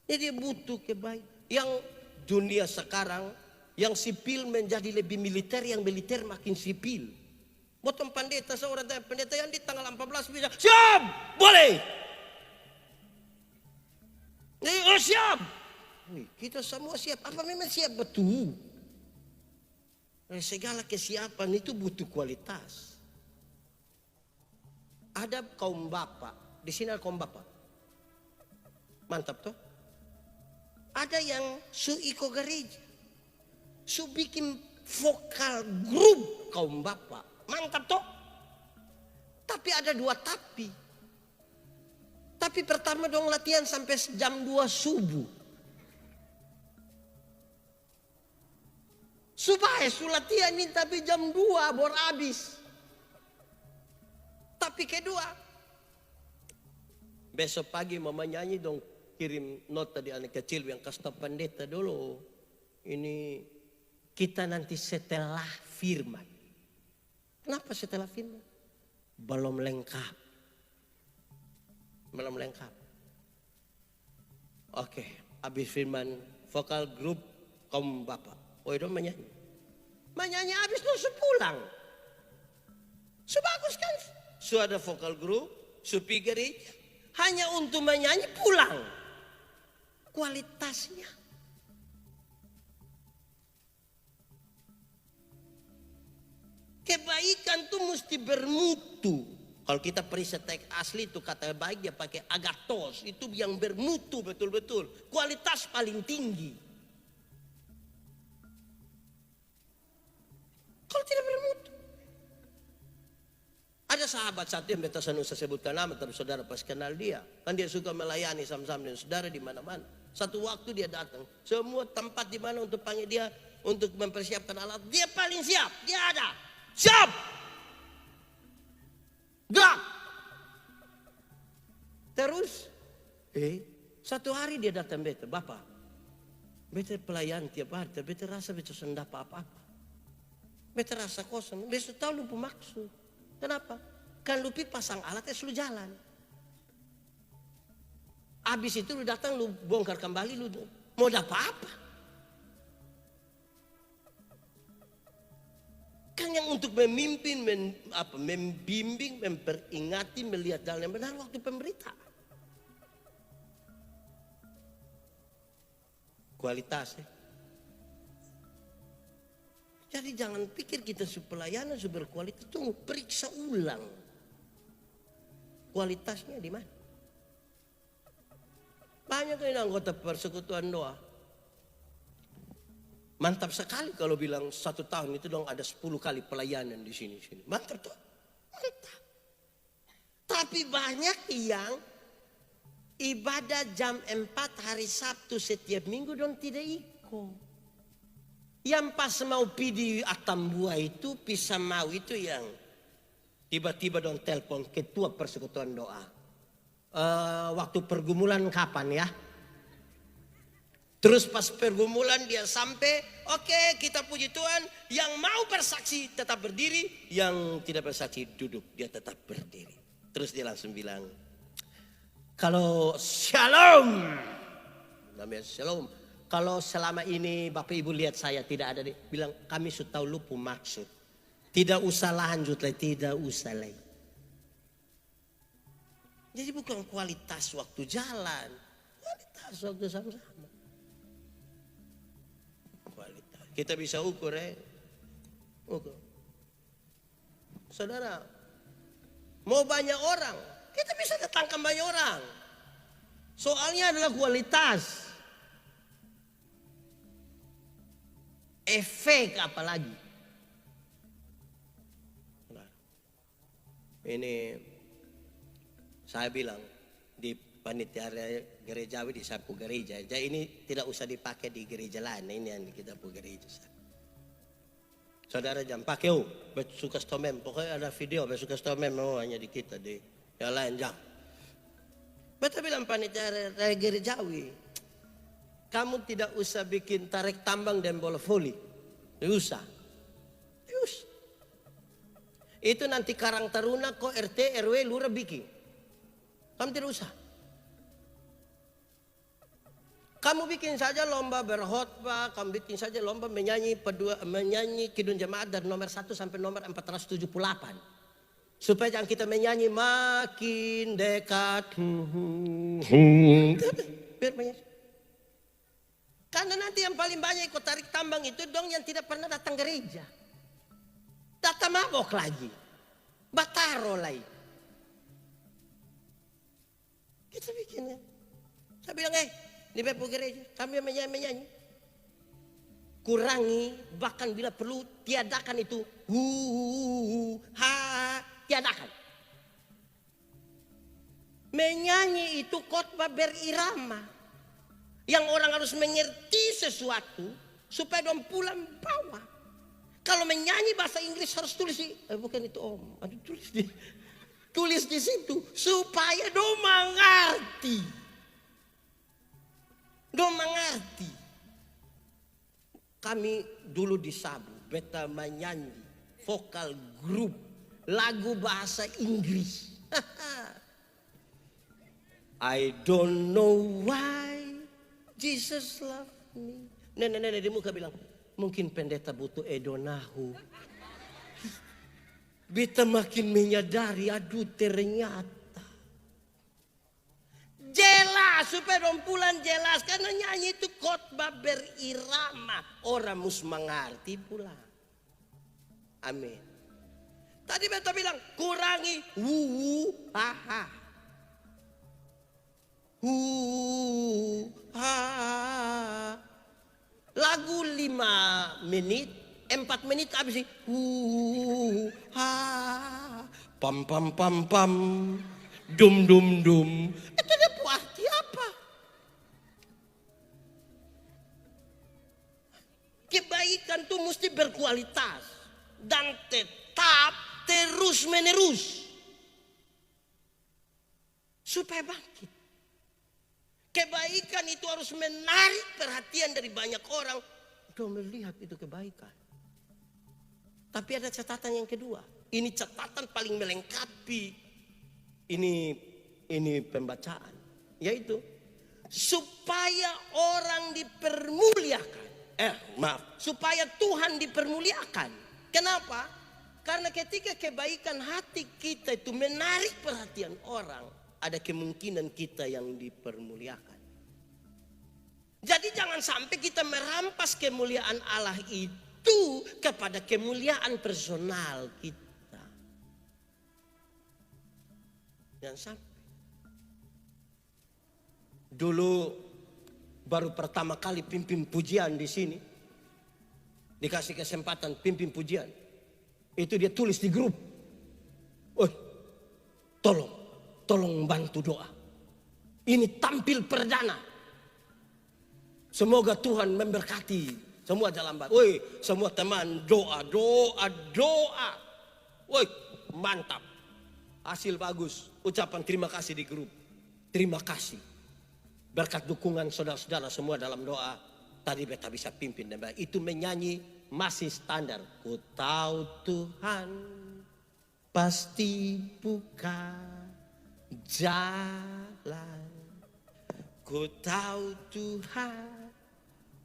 A: Jadi butuh kebaikan. Yang dunia sekarang, yang sipil menjadi lebih militer, yang militer makin sipil. Potong pendeta, seorang pendeta yang di tanggal 14 bisa siap, boleh. Oh siap. Kita semua siap. Apa memang siap betul? Segala kesiapan itu butuh kualitas. Ada kaum bapak, di sini ada kaum bapak. Mantap toh? Ada yang su iko gereja, su bikin vokal grup kaum bapak. Mantap toh? Tapi ada dua tapi. Tapi pertama dong latihan sampai jam 2 subuh. Supaya su latihan ini tapi jam 2 baru habis. Tapi kedua, besok pagi mama nyanyi dong, kirim nota di anak kecil yang kasih pendeta dulu. Ini kita nanti setelah firman. Kenapa setelah firman? Belum lengkap. Belum lengkap. Oke, habis firman vokal grup kaum bapak. Oh itu menyanyi. Menyanyi habis terus pulang. Sebagus kan? Su ada vokal grup, su pigeri, hanya untuk menyanyi pulang. Kualitasnya. Kebaikan tuh mesti bermutu. Kalau kita periksa teks asli itu kata baik dia pakai agathos. Itu yang bermutu betul-betul. Kualitas paling tinggi. Kalau tidak bermutu. Ada sahabat satu yang beta saya sebutkan nama tapi saudara pas kenal dia. Kan dia suka melayani sama-sama dengan saudara di mana-mana. Satu waktu dia datang. Semua tempat di mana untuk panggil dia untuk mempersiapkan alat. Dia paling siap. Dia ada. Siap. Gerak. Terus satu hari dia datang beta, Bapak, beta pelayan tiap hari, beta rasa beta sendak apa-apa. Beta rasa kosong, beta tahu lupa maksud. Kenapa? Kan lupi pasang alatnya selalu jalan. Habis itu lu datang lu bongkar kembali lu mau dapat apa? Kan yang untuk memimpin, membimbing, memperingati, melihat jalan yang benar waktu pemberita. Kualitas ya. Jadi jangan pikir kita pelayanan berkualitas, tunggu periksa ulang. Kualitasnya di mana? Banyak ini anggota persekutuan doa. Mantap sekali kalau bilang 1 tahun itu dong ada 10 kali pelayanan di sini. Mantap tuh. Mantap. Tapi banyak yang ibadah jam 4 hari Sabtu setiap minggu dong tidak ikut. Yang pas mau pergi Atambua itu, pisah mau itu yang tiba-tiba dong telepon ketua persekutuan doa. Waktu pergumulan kapan ya? Terus pas pergumulan dia sampai, oke, kita puji Tuhan, yang mau bersaksi tetap berdiri, yang tidak bersaksi duduk, dia tetap berdiri. Terus dia langsung bilang, kalau shalom, namanya shalom, kalau selama ini Bapak Ibu lihat saya tidak ada, bilang kami sudah tahu lupa maksud. Tidak usah lanjut lagi, tidak usah lagi. Jadi bukan kualitas waktu jalan, kualitas waktu sama-sama. Kita bisa ukur ukur. Saudara, mau banyak orang, kita bisa datangkan banyak orang. Soalnya adalah kualitas. Efek apalagi. Ini saya bilang di panitia gerejawi di sapu gereja. Jadi ini tidak usah dipakai di gereja lain. Ini yang kita pu gereja. Saudara jangan pakai suka stomem. Pokoknya ada video suka stomem hanya di kita di yang lain jangan. Betul bilang panitia gerejawi. Kamu tidak usah bikin tarik tambang dan bola voli. Tidak usah. Itu nanti Karang Taruna kok RT RW lurah bikin. Kamu tidak usah. Kamu bikin saja lomba berkhotbah, kamu bikin saja lomba menyanyi Kidung Jemaat dari nomor 1 sampai nomor 478. Supaya jangan kita menyanyi makin dekat. Biar menyanyi. Karena nanti yang paling banyak ikut tarik tambang itu dong yang tidak pernah datang gereja. Datang mabok lagi. Bataro lagi. Kita bikinnya. Saya bilang, di Bepo gereja, kami menyanyi. Kurangi, bahkan bila perlu tiadakan itu. Tiadakan. Menyanyi itu khotbah berirama. Yang orang harus mengerti sesuatu supaya dong pulang bawa. Kalau menyanyi bahasa Inggris harus tulis di, bukan itu om, aduh tulis di situ supaya dong mengerti. Dong mengerti. Kami dulu di Sabu, beta menyanyi vokal grup lagu bahasa Inggris. I don't know why Jesus love me. Nenek di muka bilang, mungkin pendeta butuh edonahu. Beta makin menyadari, aduh ternyata. Jelas, supaya dong pulang jelas. Karena nyanyi itu khotbah berirama. Orang mus mengerti pulang. Amin. Tadi beta bilang, kurangi haha. Lagu 5 menit, 4 menit habis sih. Pam pam pam pam. Dum dum dum. Itu dia arti apa? Kebaikan itu mesti berkualitas dan tetap terus menerus supaya bangkit. Kebaikan itu harus menarik perhatian dari banyak orang untuk melihat itu kebaikan. Tapi ada catatan yang kedua. Ini catatan paling melengkapi ini pembacaan, yaitu supaya orang dipermuliakan. Supaya Tuhan dipermuliakan. Kenapa? Karena ketika kebaikan hati kita itu menarik perhatian orang, ada kemungkinan kita yang dipermuliakan. Jadi jangan sampai kita merampas kemuliaan Allah itu kepada kemuliaan personal kita. Jangan sampai. Dulu baru pertama kali pimpin pujian di sini, dikasih kesempatan pimpin pujian, itu dia tulis di grup, tolong bantu doa. Ini tampil perdana. Semoga Tuhan memberkati semua jalan baru. Semua teman doa. Mantap. Hasil bagus. Ucapan terima kasih di grup. Terima kasih. Berkat dukungan saudara-saudara semua dalam doa, tadi beta bisa pimpin dan itu menyanyi masih standar. Ku tahu Tuhan pasti buka jalan. Ku tahu Tuhan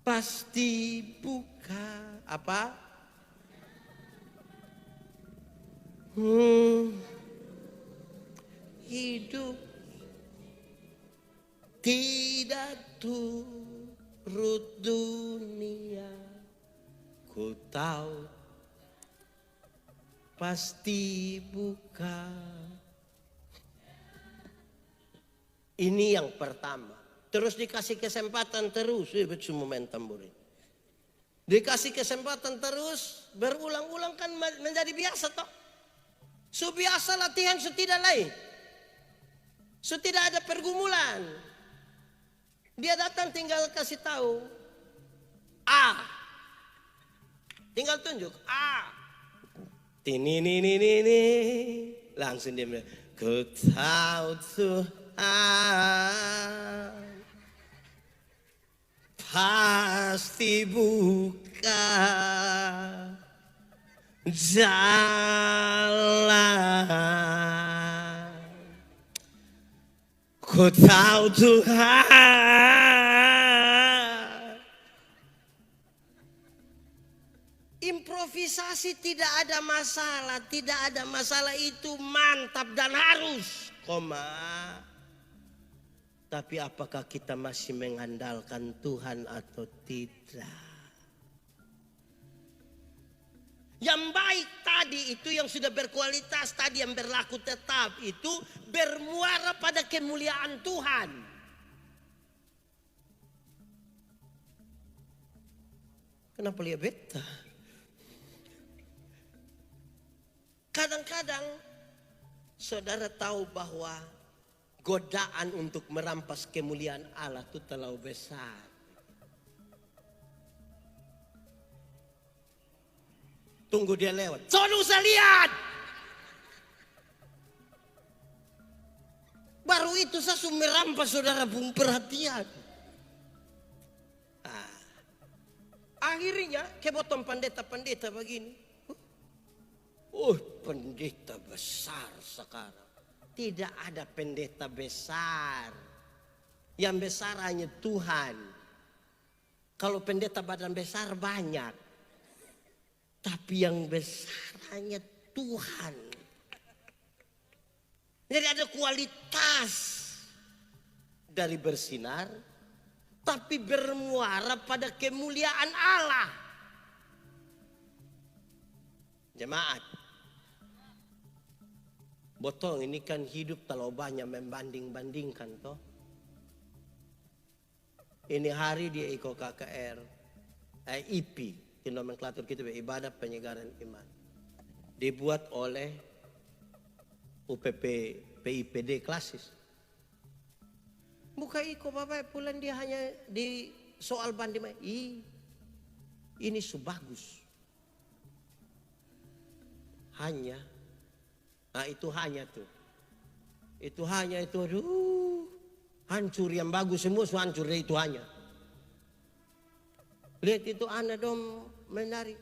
A: pasti buka apa? Hidup tidak turut dunia. Ku tahu pasti buka. Ini yang pertama. Terus dikasih kesempatan terus. Semua main tamborin. Dikasih kesempatan terus. Berulang-ulang kan menjadi biasa toh. So biasa latihan so tidak lain. So tidak ada pergumulan. Dia datang tinggal kasih tahu. A. Tinggal tunjuk. A. Ini. Langsung dia bilang. Ku tahu Tuhan pasti buka jalan. Ku tahu Tuhan. Improvisasi tidak ada masalah. Tidak ada masalah, itu mantap dan harus. Tapi apakah kita masih mengandalkan Tuhan atau tidak? Yang baik tadi itu, yang sudah berkualitas tadi, yang berlaku tetap itu bermuara pada kemuliaan Tuhan. Kenapa lihat beta? Kadang-kadang saudara tahu bahwa godaan untuk merampas kemuliaan Allah itu terlalu besar. Tunggu dia lewat. Sono usah lihat. Baru itu saya merampas saudara pun perhatian. Akhirnya kebotong pendeta-pendeta begini. Pendeta besar sekarang. Tidak ada pendeta besar. Yang besar hanya Tuhan. Kalau pendeta badan besar banyak. Tapi yang besar hanya Tuhan. Jadi ada kualitas dari bersinar. Tapi bermuara pada kemuliaan Allah. Jemaat. Botong ini kan hidup terlalu banyak membanding-bandingkan toh. Ini hari dia ikut KKR, IP, di nomenklatur kita ibadah penyegaran iman. Dibuat oleh UPP PIPD klasis. Bukan ikut Bapak pulang dia hanya di soal banding. Ini bagus. Hanya. Nah itu hanya tuh. Itu hanya itu, aduh. Hancur yang bagus semua, hancur itu hanya. Lihat itu anak dong menari.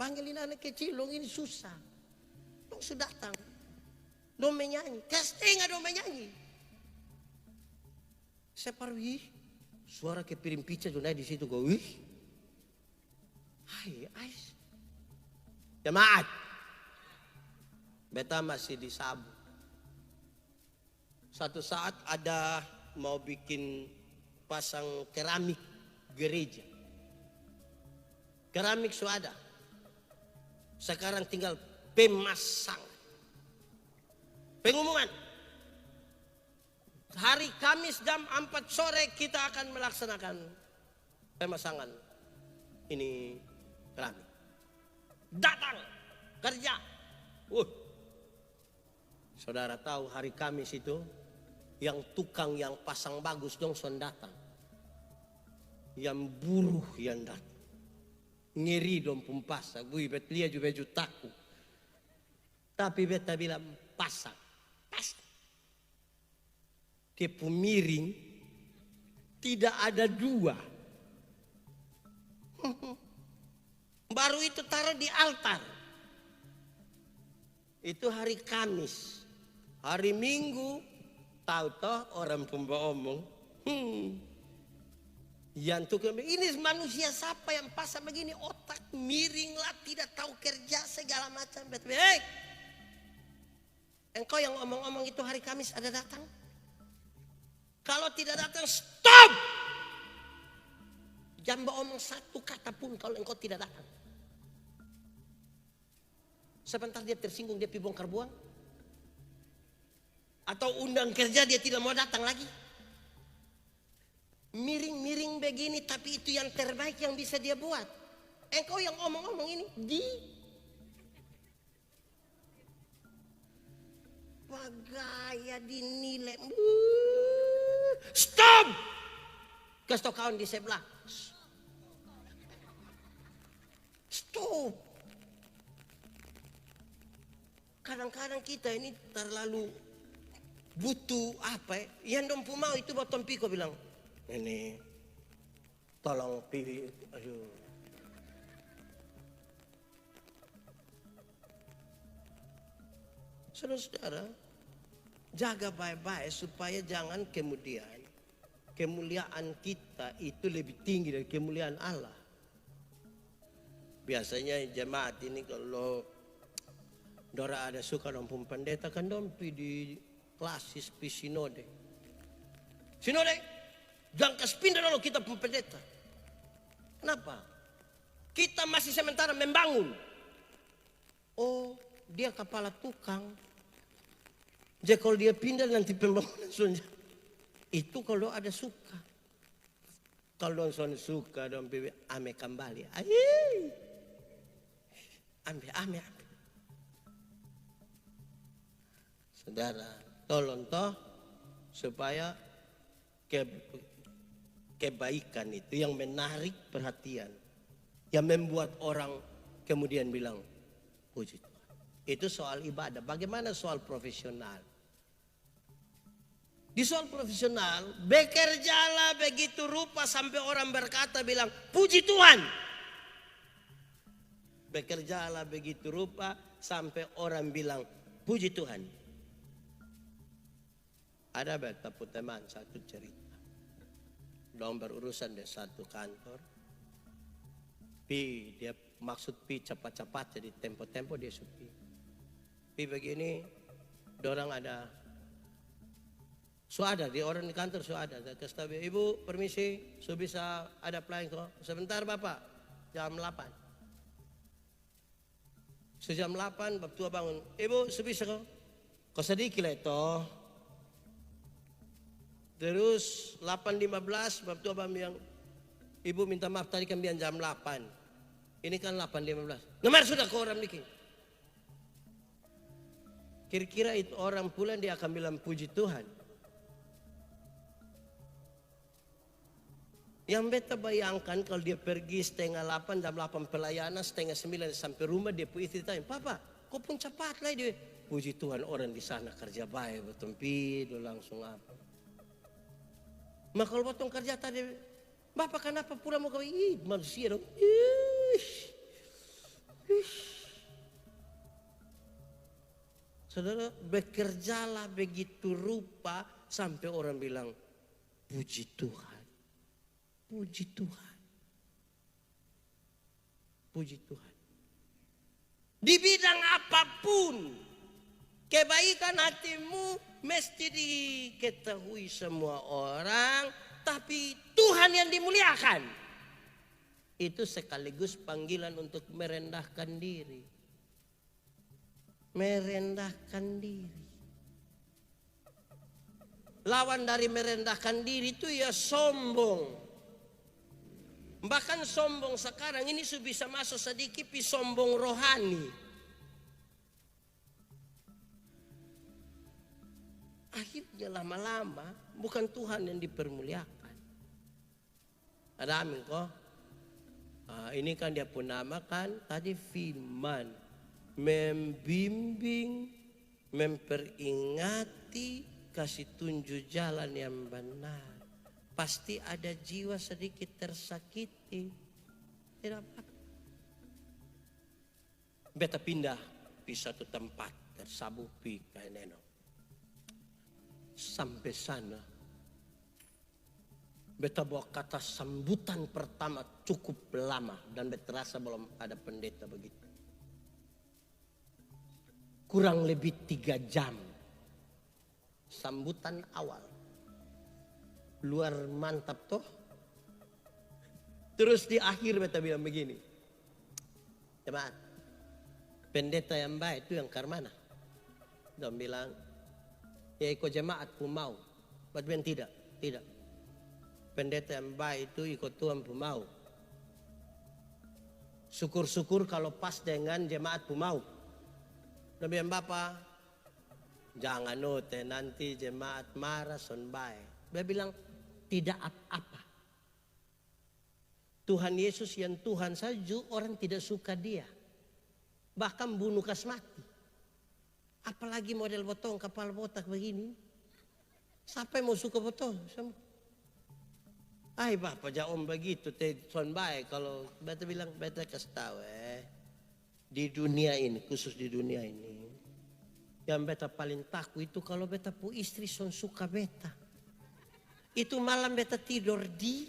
A: Panggilin anak kecil dong, ini susah. Dong sudah datang. Dong menyanyi. Casting dong menyanyi. Saya paruh, suara kepiring pizza dong di situ. Hai. Jemaat. Beta masih di Sabu. Satu saat ada mau bikin pasang keramik gereja. Keramik sudah ada. Sekarang tinggal pemasang. Pengumuman. Hari Kamis jam 4 sore kita akan melaksanakan pemasangan ini keramik. Datang kerja. Saudara tahu hari Kamis itu yang tukang yang pasang bagus dong son datang. Yang buruh yang datang. Ngeri dong pun pasang. Bet lihat juga baju taku. Tapi beta bilang pasang. Dia pun miring. Tidak ada dua. Baru itu taruh di altar. Itu hari Kamis. Hari Minggu, tahu toh orang pembawa omong. Yang tuh ini manusia siapa yang pasang begini, otak miring lah, tidak tahu kerja segala macam. Hei, engkau yang omong-omong itu hari Kamis ada datang? Kalau tidak datang, stop! Jangan omong satu kata pun kalau engkau tidak datang. Sebentar dia tersinggung, dia pergi bongkar buang. Atau undang kerja dia tidak mau datang lagi. Miring-miring begini, tapi itu yang terbaik yang bisa dia buat. Engkau yang omong-omong ini gaya dinilai. Stop! Kasih tau kawan di sebelah. Stop! Kadang-kadang kita ini terlalu butuh apa ya? Yang dompu mau itu botol piko bilang, ini tolong pilih. Aduh. Saudara-saudara, jaga baik-baik supaya jangan kemudian kemuliaan kita itu lebih tinggi dari kemuliaan Allah. Biasanya jemaat ini kalau Dora ada suka dompung pendeta kan dompi di klasis pi sinode. Sinode, jangan kasih pindah dulu kita pun pendeta. Kenapa? Kita masih sementara membangun. Oh, dia kepala tukang. Jadi kalau dia pindah nanti pembangunan sunja. Itu kalau ada suka. Kalau son suka dompi ame kembali. Ame. Saudara, tolong toh supaya kebaikan itu yang menarik perhatian, yang membuat orang kemudian bilang puji Tuhan. Itu soal ibadah. Bagaimana soal profesional? Di soal profesional, bekerjalah begitu rupa sampai orang berkata bilang puji Tuhan. Bekerjalah begitu rupa sampai orang bilang puji Tuhan. Ada bertemu teman satu cerita. Dong berurusan di satu kantor. Dia maksud cepat-cepat jadi tempo-tempo dia supi. Begini, dorang ada. Ada di orang di kantor ada. Kasih ibu permisi, bisa ada pelayan kok. Sebentar bapak, jam 8. Sejam 8 bab tua bangun. Ibu bisa kok. Kau sedikit lah itu. Terus 8.15 bab tua bang bilang, ibu minta maaf tadi kan bilang jam 8. Ini kan 8.15. Nomor sudah ke orang bikin. Kira-kira itu orang pula dia akan bilang puji Tuhan. Yang beta bayangkan kalau dia pergi setengah 8, jam 8 pelayanan, setengah 9 sampai rumah dia pun istri tanya, Papa, kau pun cepat lah dia. Puji Tuhan orang di sana kerja baik, betul pido langsung apa. Maka kalau potong kerja tadi, Bapak kenapa pula mau kau? Manusia dong. Saudara, bekerjalah begitu rupa sampai orang bilang puji Tuhan. Puji Tuhan. Puji Tuhan. Di bidang apapun, kebaikan hatimu mesti diketahui semua orang, tapi Tuhan yang dimuliakan. Itu sekaligus panggilan untuk merendahkan diri. Merendahkan diri. Lawan dari merendahkan diri itu ya sombong. Bahkan sombong sekarang ini sudah bisa masuk sedikit sombong rohani. Akhirnya lama-lama bukan Tuhan yang dipermuliakan. Ada amin kok. Ini kan dia pun namakan tadi firman. Membimbing, memperingati, kasih tunjuk jalan yang benar. pasti ada jiwa sedikit tersakiti. Tidak apa. Beta pindah di satu tempat tersabupi kayak neno. Sampai sana, beta bawa kata sambutan pertama cukup lama dan beta rasa belum ada pendeta begitu. Kurang lebih 3 jam sambutan awal. Luar mantap toh. Terus di akhir beta bilang begini. Jemaat, pendeta yang baik itu yang karmana. Dia bilang, ya ikut jemaat pun mau. Bagaimana tidak? Tidak. Pendeta yang baik itu ikut Tuhan pun mau. Syukur-syukur kalau pas dengan jemaat pun mau. Dia bilang, Bapak, jangan note nanti jemaat marah son baik. Dia bilang, tidak apa-apa. Tuhan Yesus yang Tuhan saja orang tidak suka dia. Bahkan bunuh kas mati. Apalagi model botong kepala botak begini. Siapa yang mau suka botong? Ay Bapak jangan begitu. Son baik kalau beta bilang beta kasih tahu di dunia ini, khusus di dunia ini. Yang beta paling takut itu kalau beta pu istri son suka beta. Itu malam beta tidur di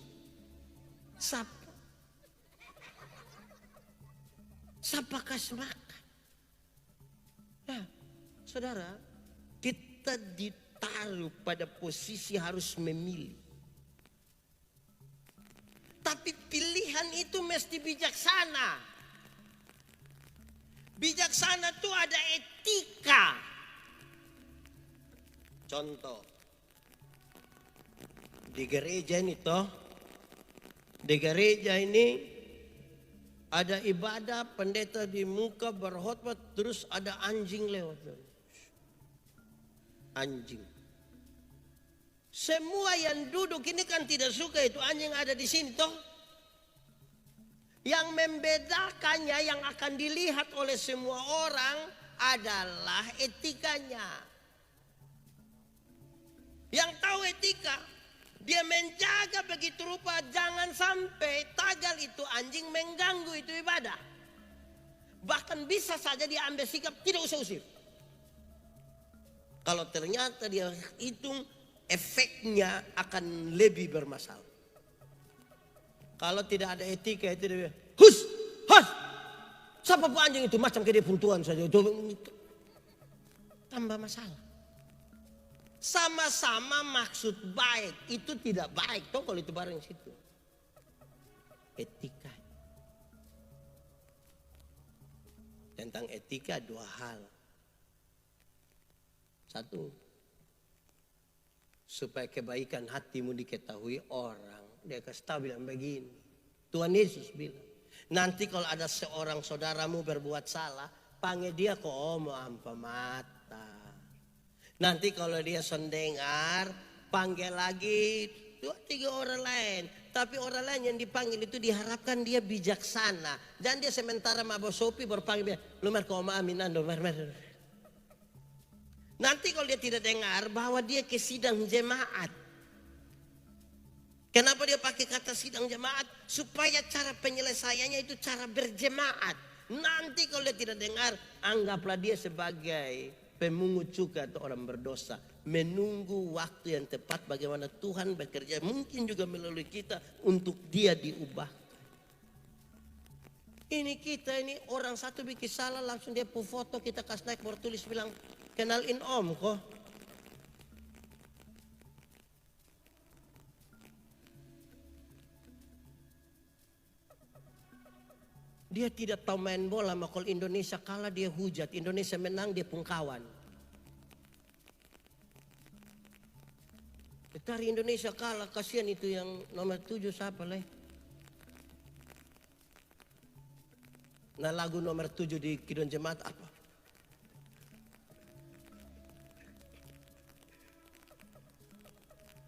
A: Sapa kas makan. Nah, saudara, kita ditaruh pada posisi harus memilih. Tapi pilihan itu mesti bijaksana. Bijaksana itu ada etika. Contoh, di gereja ini toh, di gereja ini ada ibadah, pendeta di muka berkhotbah, terus ada anjing lewat. Anjing. Semua yang duduk ini kan tidak suka itu anjing ada di sini toh. Yang membedakannya yang akan dilihat oleh semua orang adalah etikanya. Yang tahu etika, dia menjaga begitu rupa jangan sampai tagal itu anjing mengganggu itu ibadah. Bahkan bisa saja dia ambil sikap tidak usah usir. Kalau ternyata dia hitung efeknya akan lebih bermasalah. Kalau tidak ada etika itu dia hus. Siapa pun anjing itu macam kayak dia puntuan saja itu tambah masalah. Sama-sama maksud baik itu tidak baik toh kalau itu bareng situ. Etika. Tentang etika 2 hal. 1, supaya kebaikan hatimu diketahui orang. Dia kasih tahu bilang begini. Tuhan Yesus bilang, nanti kalau ada seorang saudaramu berbuat salah, panggil dia ke omo ampa mata. Nanti kalau dia sondengar, panggil lagi 2-3 orang lain. Tapi orang lain yang dipanggil itu diharapkan dia bijaksana. Dan dia sementara mabok sopi baru panggil dia. Lumar ke oma amin ando. Nanti kalau dia tidak dengar, bawa dia ke sidang jemaat. Kenapa dia pakai kata sidang jemaat? Supaya cara penyelesaiannya itu cara berjemaat. Nanti kalau dia tidak dengar, anggaplah dia sebagai pemungut cukai atau orang berdosa. Menunggu waktu yang tepat bagaimana Tuhan bekerja. Mungkin juga melalui kita untuk dia diubah. Ini kita ini orang satu bikin salah langsung dia pu foto kita kasih naik baru tulis bilang kenalin om kok. Dia tidak tahu main bola, maka kalau Indonesia kalah dia hujat, Indonesia menang dia pungkawan. Tari Indonesia kalah, kasihan itu yang nomor 7 siapa lah? Nah lagu nomor 7 di Kidon Jemaat apa?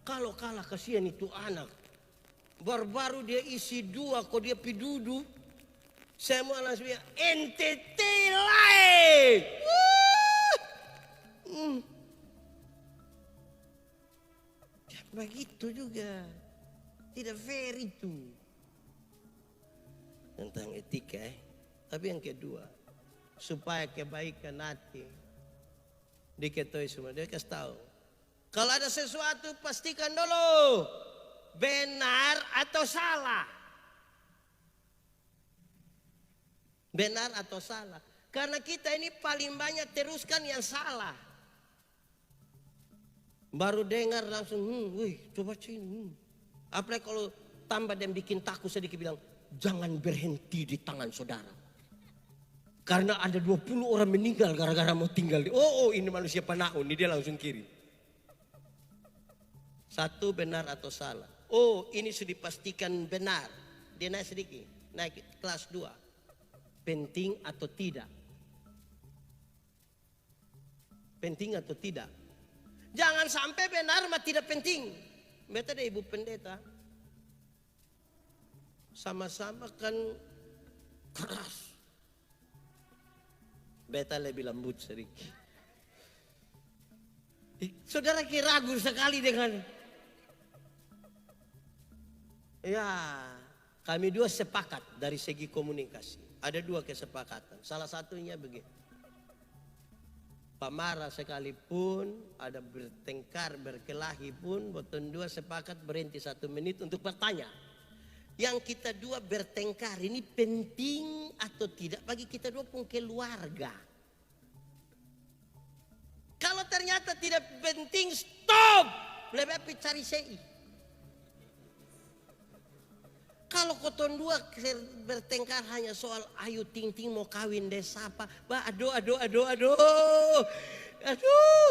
A: Kalau kalah kasihan itu anak. Baru-baru dia isi 2 kok dia pidudu. Semua langsung bilang, NTT lain. Ya, begitu juga. Tidak fair itu. Tentang etika Tapi yang kedua, supaya kebaikan hati diketahui semua, dia kasih tahu. Kalau ada sesuatu pastikan dulu benar atau salah. Benar atau salah. Karena kita ini paling banyak teruskan yang salah. Baru dengar langsung, wih coba sini. Apalagi kalau tambah dan bikin takut sedikit bilang, jangan berhenti di tangan saudara. Karena ada 20 orang meninggal gara-gara mau tinggal. Oh ini manusia penakut, ini dia langsung kiri. Satu benar atau salah. Oh ini sudah dipastikan benar. Dia naik sedikit, naik kelas 2. Penting atau tidak? Penting atau tidak? Jangan sampai benar mah tidak penting. Beta ada ibu pendeta. Sama-sama kan keras. Beta lebih lembut sedikit. Saudara kira ragu sekali dengan. Ya, kami dua sepakat dari segi komunikasi. Ada 2 kesepakatan. Salah satunya begini. Pak marah sekalipun, ada bertengkar, berkelahi pun, boten 2 sepakat berhenti 1 menit untuk bertanya. Yang kita 2 bertengkar ini penting atau tidak bagi kita 2 pun keluarga. Kalau ternyata tidak penting, stop. Lebih baik cari CI. Kalau koton 2 bertengkar hanya soal ayu ting ting mau kawin desa apa. Aduh,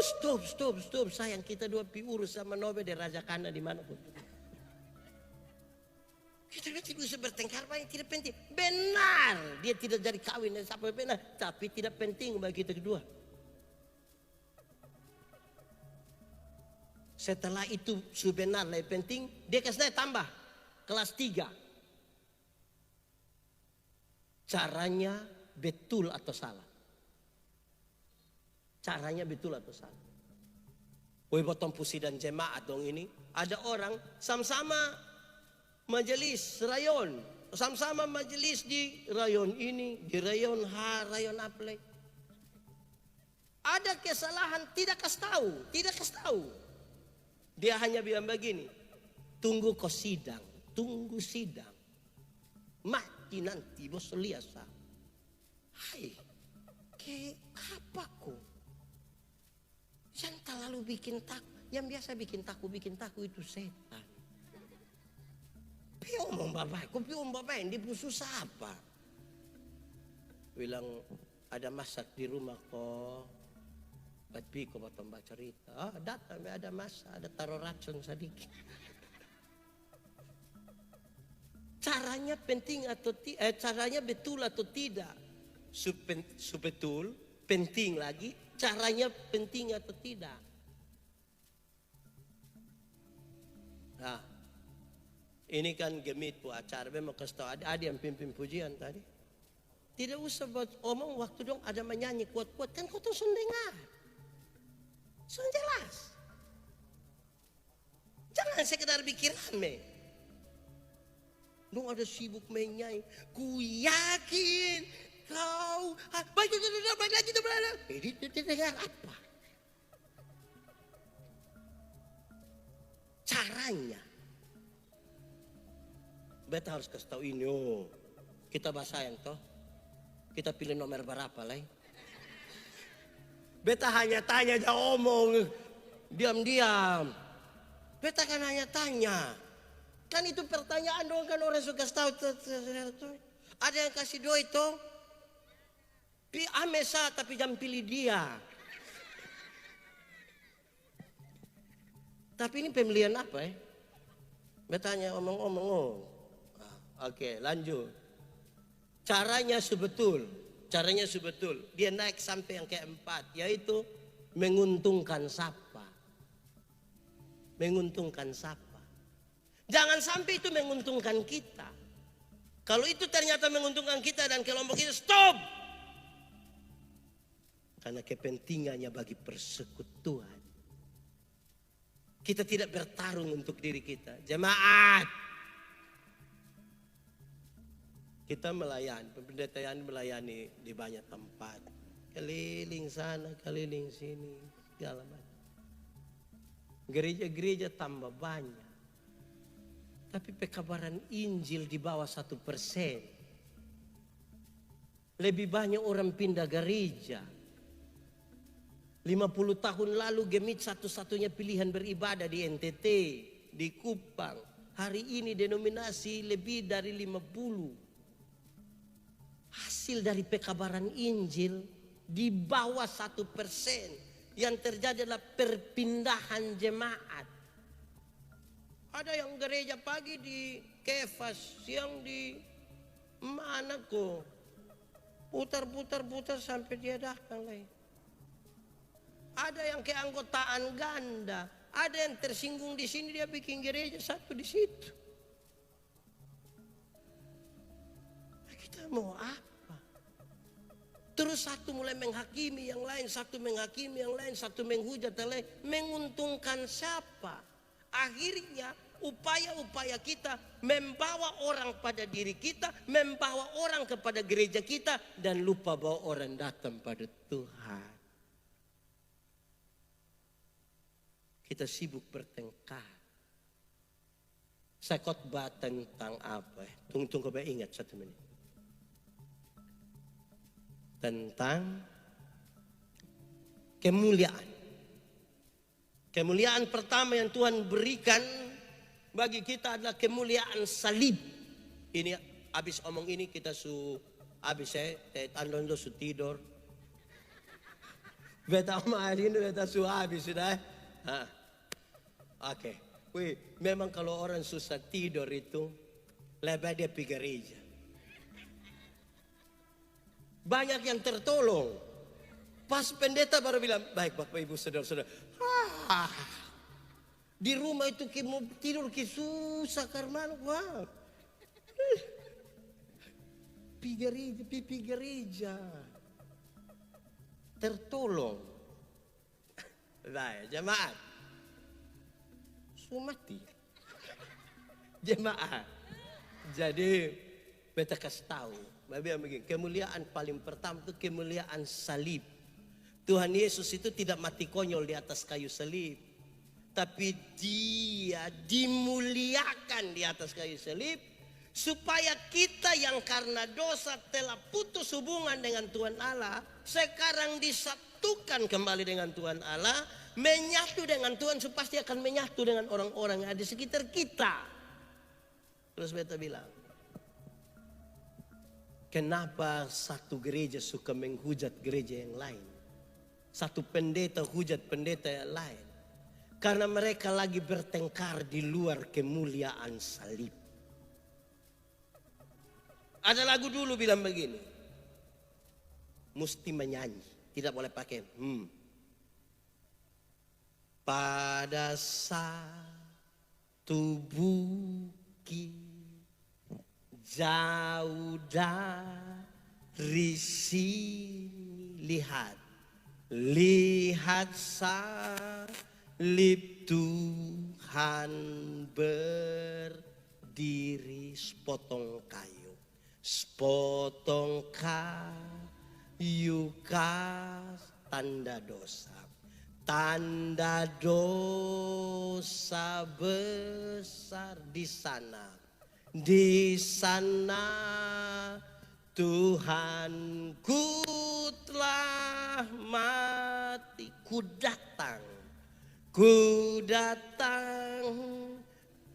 A: stop. Sayang kita 2 pi urus sama Nobe di Raja Kana di mana pun. Kita tidak bisa bertengkar banyak tidak penting. Benar dia tidak jadi kawin dan sampai benar, tapi tidak penting bagi kita kedua. Setelah itu sudah benar lebih penting, dia kasih tambah kelas 3. Caranya betul atau salah? Caranya betul atau salah? Woi potong pusi dan jemaat dong ini. Ada orang sama-sama majelis rayon, sama-sama majelis di rayon ini, di rayon H, rayon Aple. Ada kesalahan tidak kasih tahu. Dia hanya bilang begini, tunggu kau sidang, tunggu sidang. Mati nanti bos liasa. Hai, ke apa kau? Jangan terlalu bikin takut. Yang biasa bikin takut itu setan. Piom bapak, yang dipusus apa? Bilang ada masak di rumah kok. Tapi kok potong cerita. Datang ada masak, ada taruh racun sedikit. Caranya penting atau caranya betul atau tidak? Betul, penting lagi. Caranya penting atau tidak? Nah, ini kan gemit bu acara. Memang kasih tahu ada yang pimpin pujian tadi. Tidak usah buat omong waktu dong ada menyanyi kuat-kuat kan kau tuh dengar. Sudah jelas. Jangan sekedar bikin rame. Dong ada sibuk menyanyi. Ku yakin kau baik lagi tuh berada. Itu dengar apa? Caranya. Beta harus kasih tahu ini. Oh, kita bahasa yang toh. Kita pilih nomor berapa lah. Beta hanya tanya aja omong. Diam-diam. Beta kan hanya tanya. Kan itu pertanyaan dong kan orang suka tahu. Ada yang kasih doa itu. Amesa tapi jangan pilih dia. Tapi ini pemilihan apa ya? Betanya omong-omong. Oke lanjut. Caranya sebetul. Dia naik sampai yang keempat. Yaitu menguntungkan siapa. Jangan sampai itu menguntungkan kita. Kalau itu ternyata menguntungkan kita dan kelompok kita, stop. Karena kepentingannya bagi persekutuan. Kita tidak bertarung untuk diri kita. Jemaat. Kita melayani, pendetayaan melayani di banyak tempat. Keliling sana, keliling sini, segala macam. Gereja-gereja tambah banyak. Tapi pekabaran Injil di bawah 1%. Lebih banyak orang pindah gereja. 50 tahun lalu Gemit satu-satunya pilihan beribadah di NTT, di Kupang. Hari ini denominasi lebih dari 50. Hasil dari pekabaran Injil di bawah 1%. Yang terjadi adalah perpindahan jemaat. Ada yang gereja pagi di Kefas, siang di mana kok. Putar sampai dia datang lagi. Ada yang keanggotaan ganda. Ada yang tersinggung di sini, dia bikin gereja satu di situ. Kita mau apa? Terus satu mulai menghakimi yang lain, satu menghakimi yang lain, satu menghujat yang lain. Menguntungkan siapa? Akhirnya upaya-upaya kita membawa orang pada diri kita, membawa orang kepada gereja kita, dan lupa bawa orang datang pada Tuhan. Kita sibuk bertengkar. Saya khotbah tentang apa? Tunggu coba ingat 1 menit. Tentang kemuliaan. Kemuliaan pertama yang Tuhan berikan bagi kita adalah kemuliaan salib. Ini habis omong ini kita habis Andondo su tidur. Beta omarin beta habis sudah. Oke. Wih, memang kalau orang susah tidur itu lebih dia pergi gereja. Banyak yang tertolong. Pas pendeta baru bilang, baik Bapak Ibu saudara-saudara. Di rumah itu mau tidur susah karena wah. Pergi gereja. Tertolong. Baik, jemaat. Mati. Jemaat. Jadi beta kasih tahu, begini, kemuliaan paling pertama itu kemuliaan salib. Tuhan Yesus itu tidak mati konyol di atas kayu salib, tapi dia dimuliakan di atas kayu salib supaya kita yang karena dosa telah putus hubungan dengan Tuhan Allah sekarang disatukan kembali dengan Tuhan Allah, menyatu dengan Tuhan, supaya pasti akan menyatu dengan orang-orang yang ada di sekitar kita. Terus beta bilang, kenapa satu gereja suka menghujat gereja yang lain? Satu pendeta hujat pendeta yang lain. Karena mereka lagi bertengkar di luar kemuliaan salib. Ada lagu dulu bilang begini, mesti menyanyi, tidak boleh pakai Pada satu bukit jauh dari sini, lihat salib Tuhan berdiri, sepotong kayu kas tanda dosa besar di sana Tuhanku telah mati. Ku datang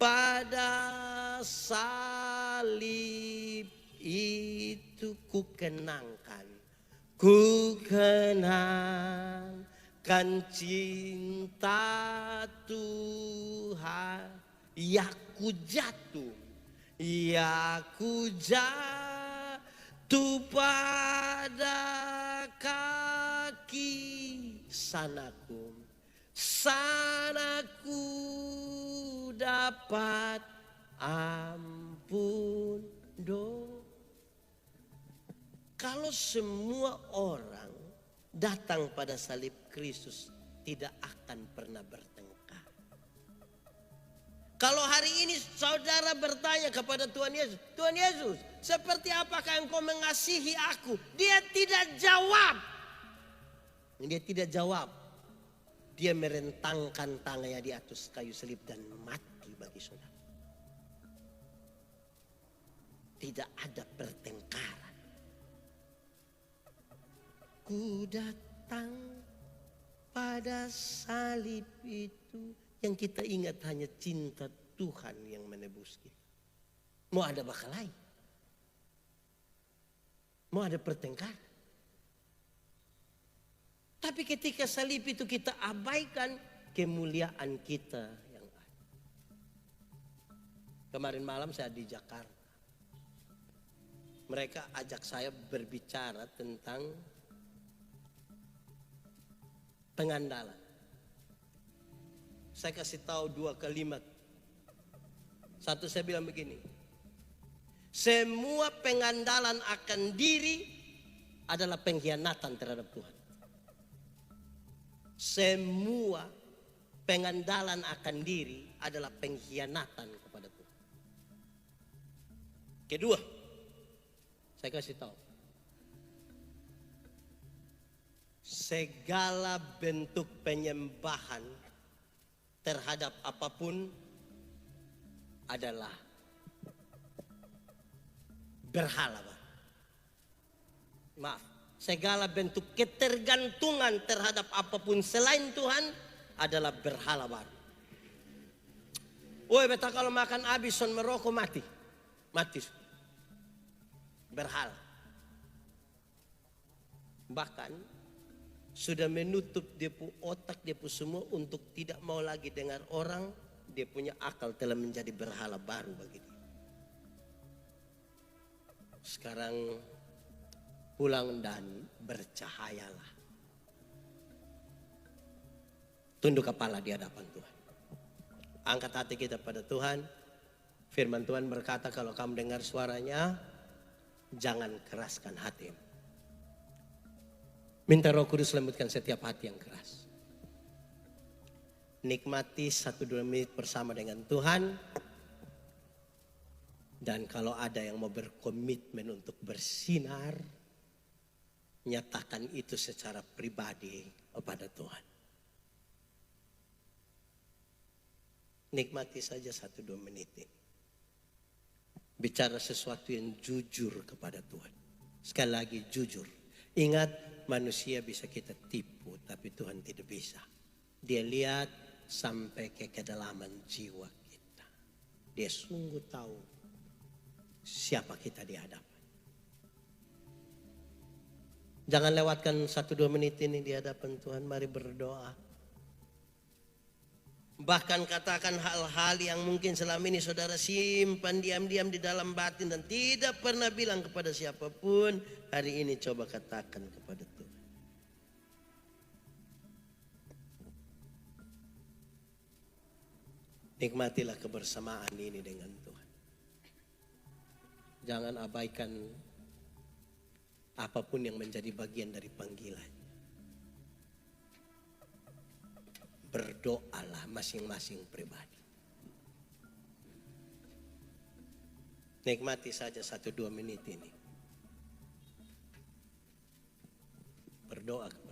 A: pada salib itu, ku kenangkan cinta Tuhan. Ya ku jatuh pada kaki sanaku dapat ampun dosa. Kalau semua orang datang pada salib Kristus, tidak akan pernah bertengkar. Kalau hari ini saudara bertanya kepada Tuhan Yesus, Tuhan Yesus, seperti apakah engkau mengasihi aku? Dia tidak jawab. Dia tidak jawab. Dia merentangkan tangannya di atas kayu salib dan mati bagi saudara. Tidak ada pertengkaran. Ku datang pada salib itu, yang kita ingat hanya cinta Tuhan yang menebus kita. Mau ada bakal lain? Mau ada pertengkaran? Tapi ketika salib itu kita abaikan, kemuliaan kita yang ada. Kemarin malam saya di Jakarta. Mereka ajak saya berbicara tentang pengandalan. Saya kasih tahu 2 kalimat. Satu saya bilang begini. Semua pengandalan akan diri adalah pengkhianatan terhadap Tuhan. Semua pengandalan akan diri adalah pengkhianatan kepada Tuhan. Kedua, saya kasih tahu. Segala bentuk penyembahan terhadap apapun adalah berhala. Maaf, segala bentuk ketergantungan terhadap apapun selain Tuhan adalah berhala baru. Woi, beta kalau makan habis son merokok mati. Mati. Berhala. Bahkan sudah menutup dia pu otak, dia pu semua untuk tidak mau lagi dengar orang. Dia punya akal telah menjadi berhala baru bagi dia. Sekarang pulang dan bercahayalah. Tunduk kepala di hadapan Tuhan. Angkat hati kita pada Tuhan. Firman Tuhan berkata, kalau kamu dengar suaranya, jangan keraskan hatimu. Minta Roh Kudus lembutkan setiap hati yang keras. Nikmati 1-2 menit bersama dengan Tuhan. Dan kalau ada yang mau berkomitmen untuk bersinar, nyatakan itu secara pribadi kepada Tuhan. Nikmati saja 1-2 menit ini. Bicara sesuatu yang jujur kepada Tuhan. Sekali lagi jujur. Ingat, manusia bisa kita tipu, tapi Tuhan tidak bisa. Dia lihat sampai ke kedalaman jiwa kita. Dia sungguh tahu siapa kita di hadapan. Jangan lewatkan 1-2 menit ini di hadapan Tuhan. Mari berdoa. Bahkan katakan hal-hal yang mungkin selama ini saudara simpan diam-diam di dalam batin dan tidak pernah bilang kepada siapapun. Hari ini coba katakan kepada Tuhan. Nikmatilah kebersamaan ini dengan Tuhan. Jangan abaikan apapun yang menjadi bagian dari panggilan. Berdoalah masing-masing pribadi. Nikmati saja 1-2 menit ini. Berdoa.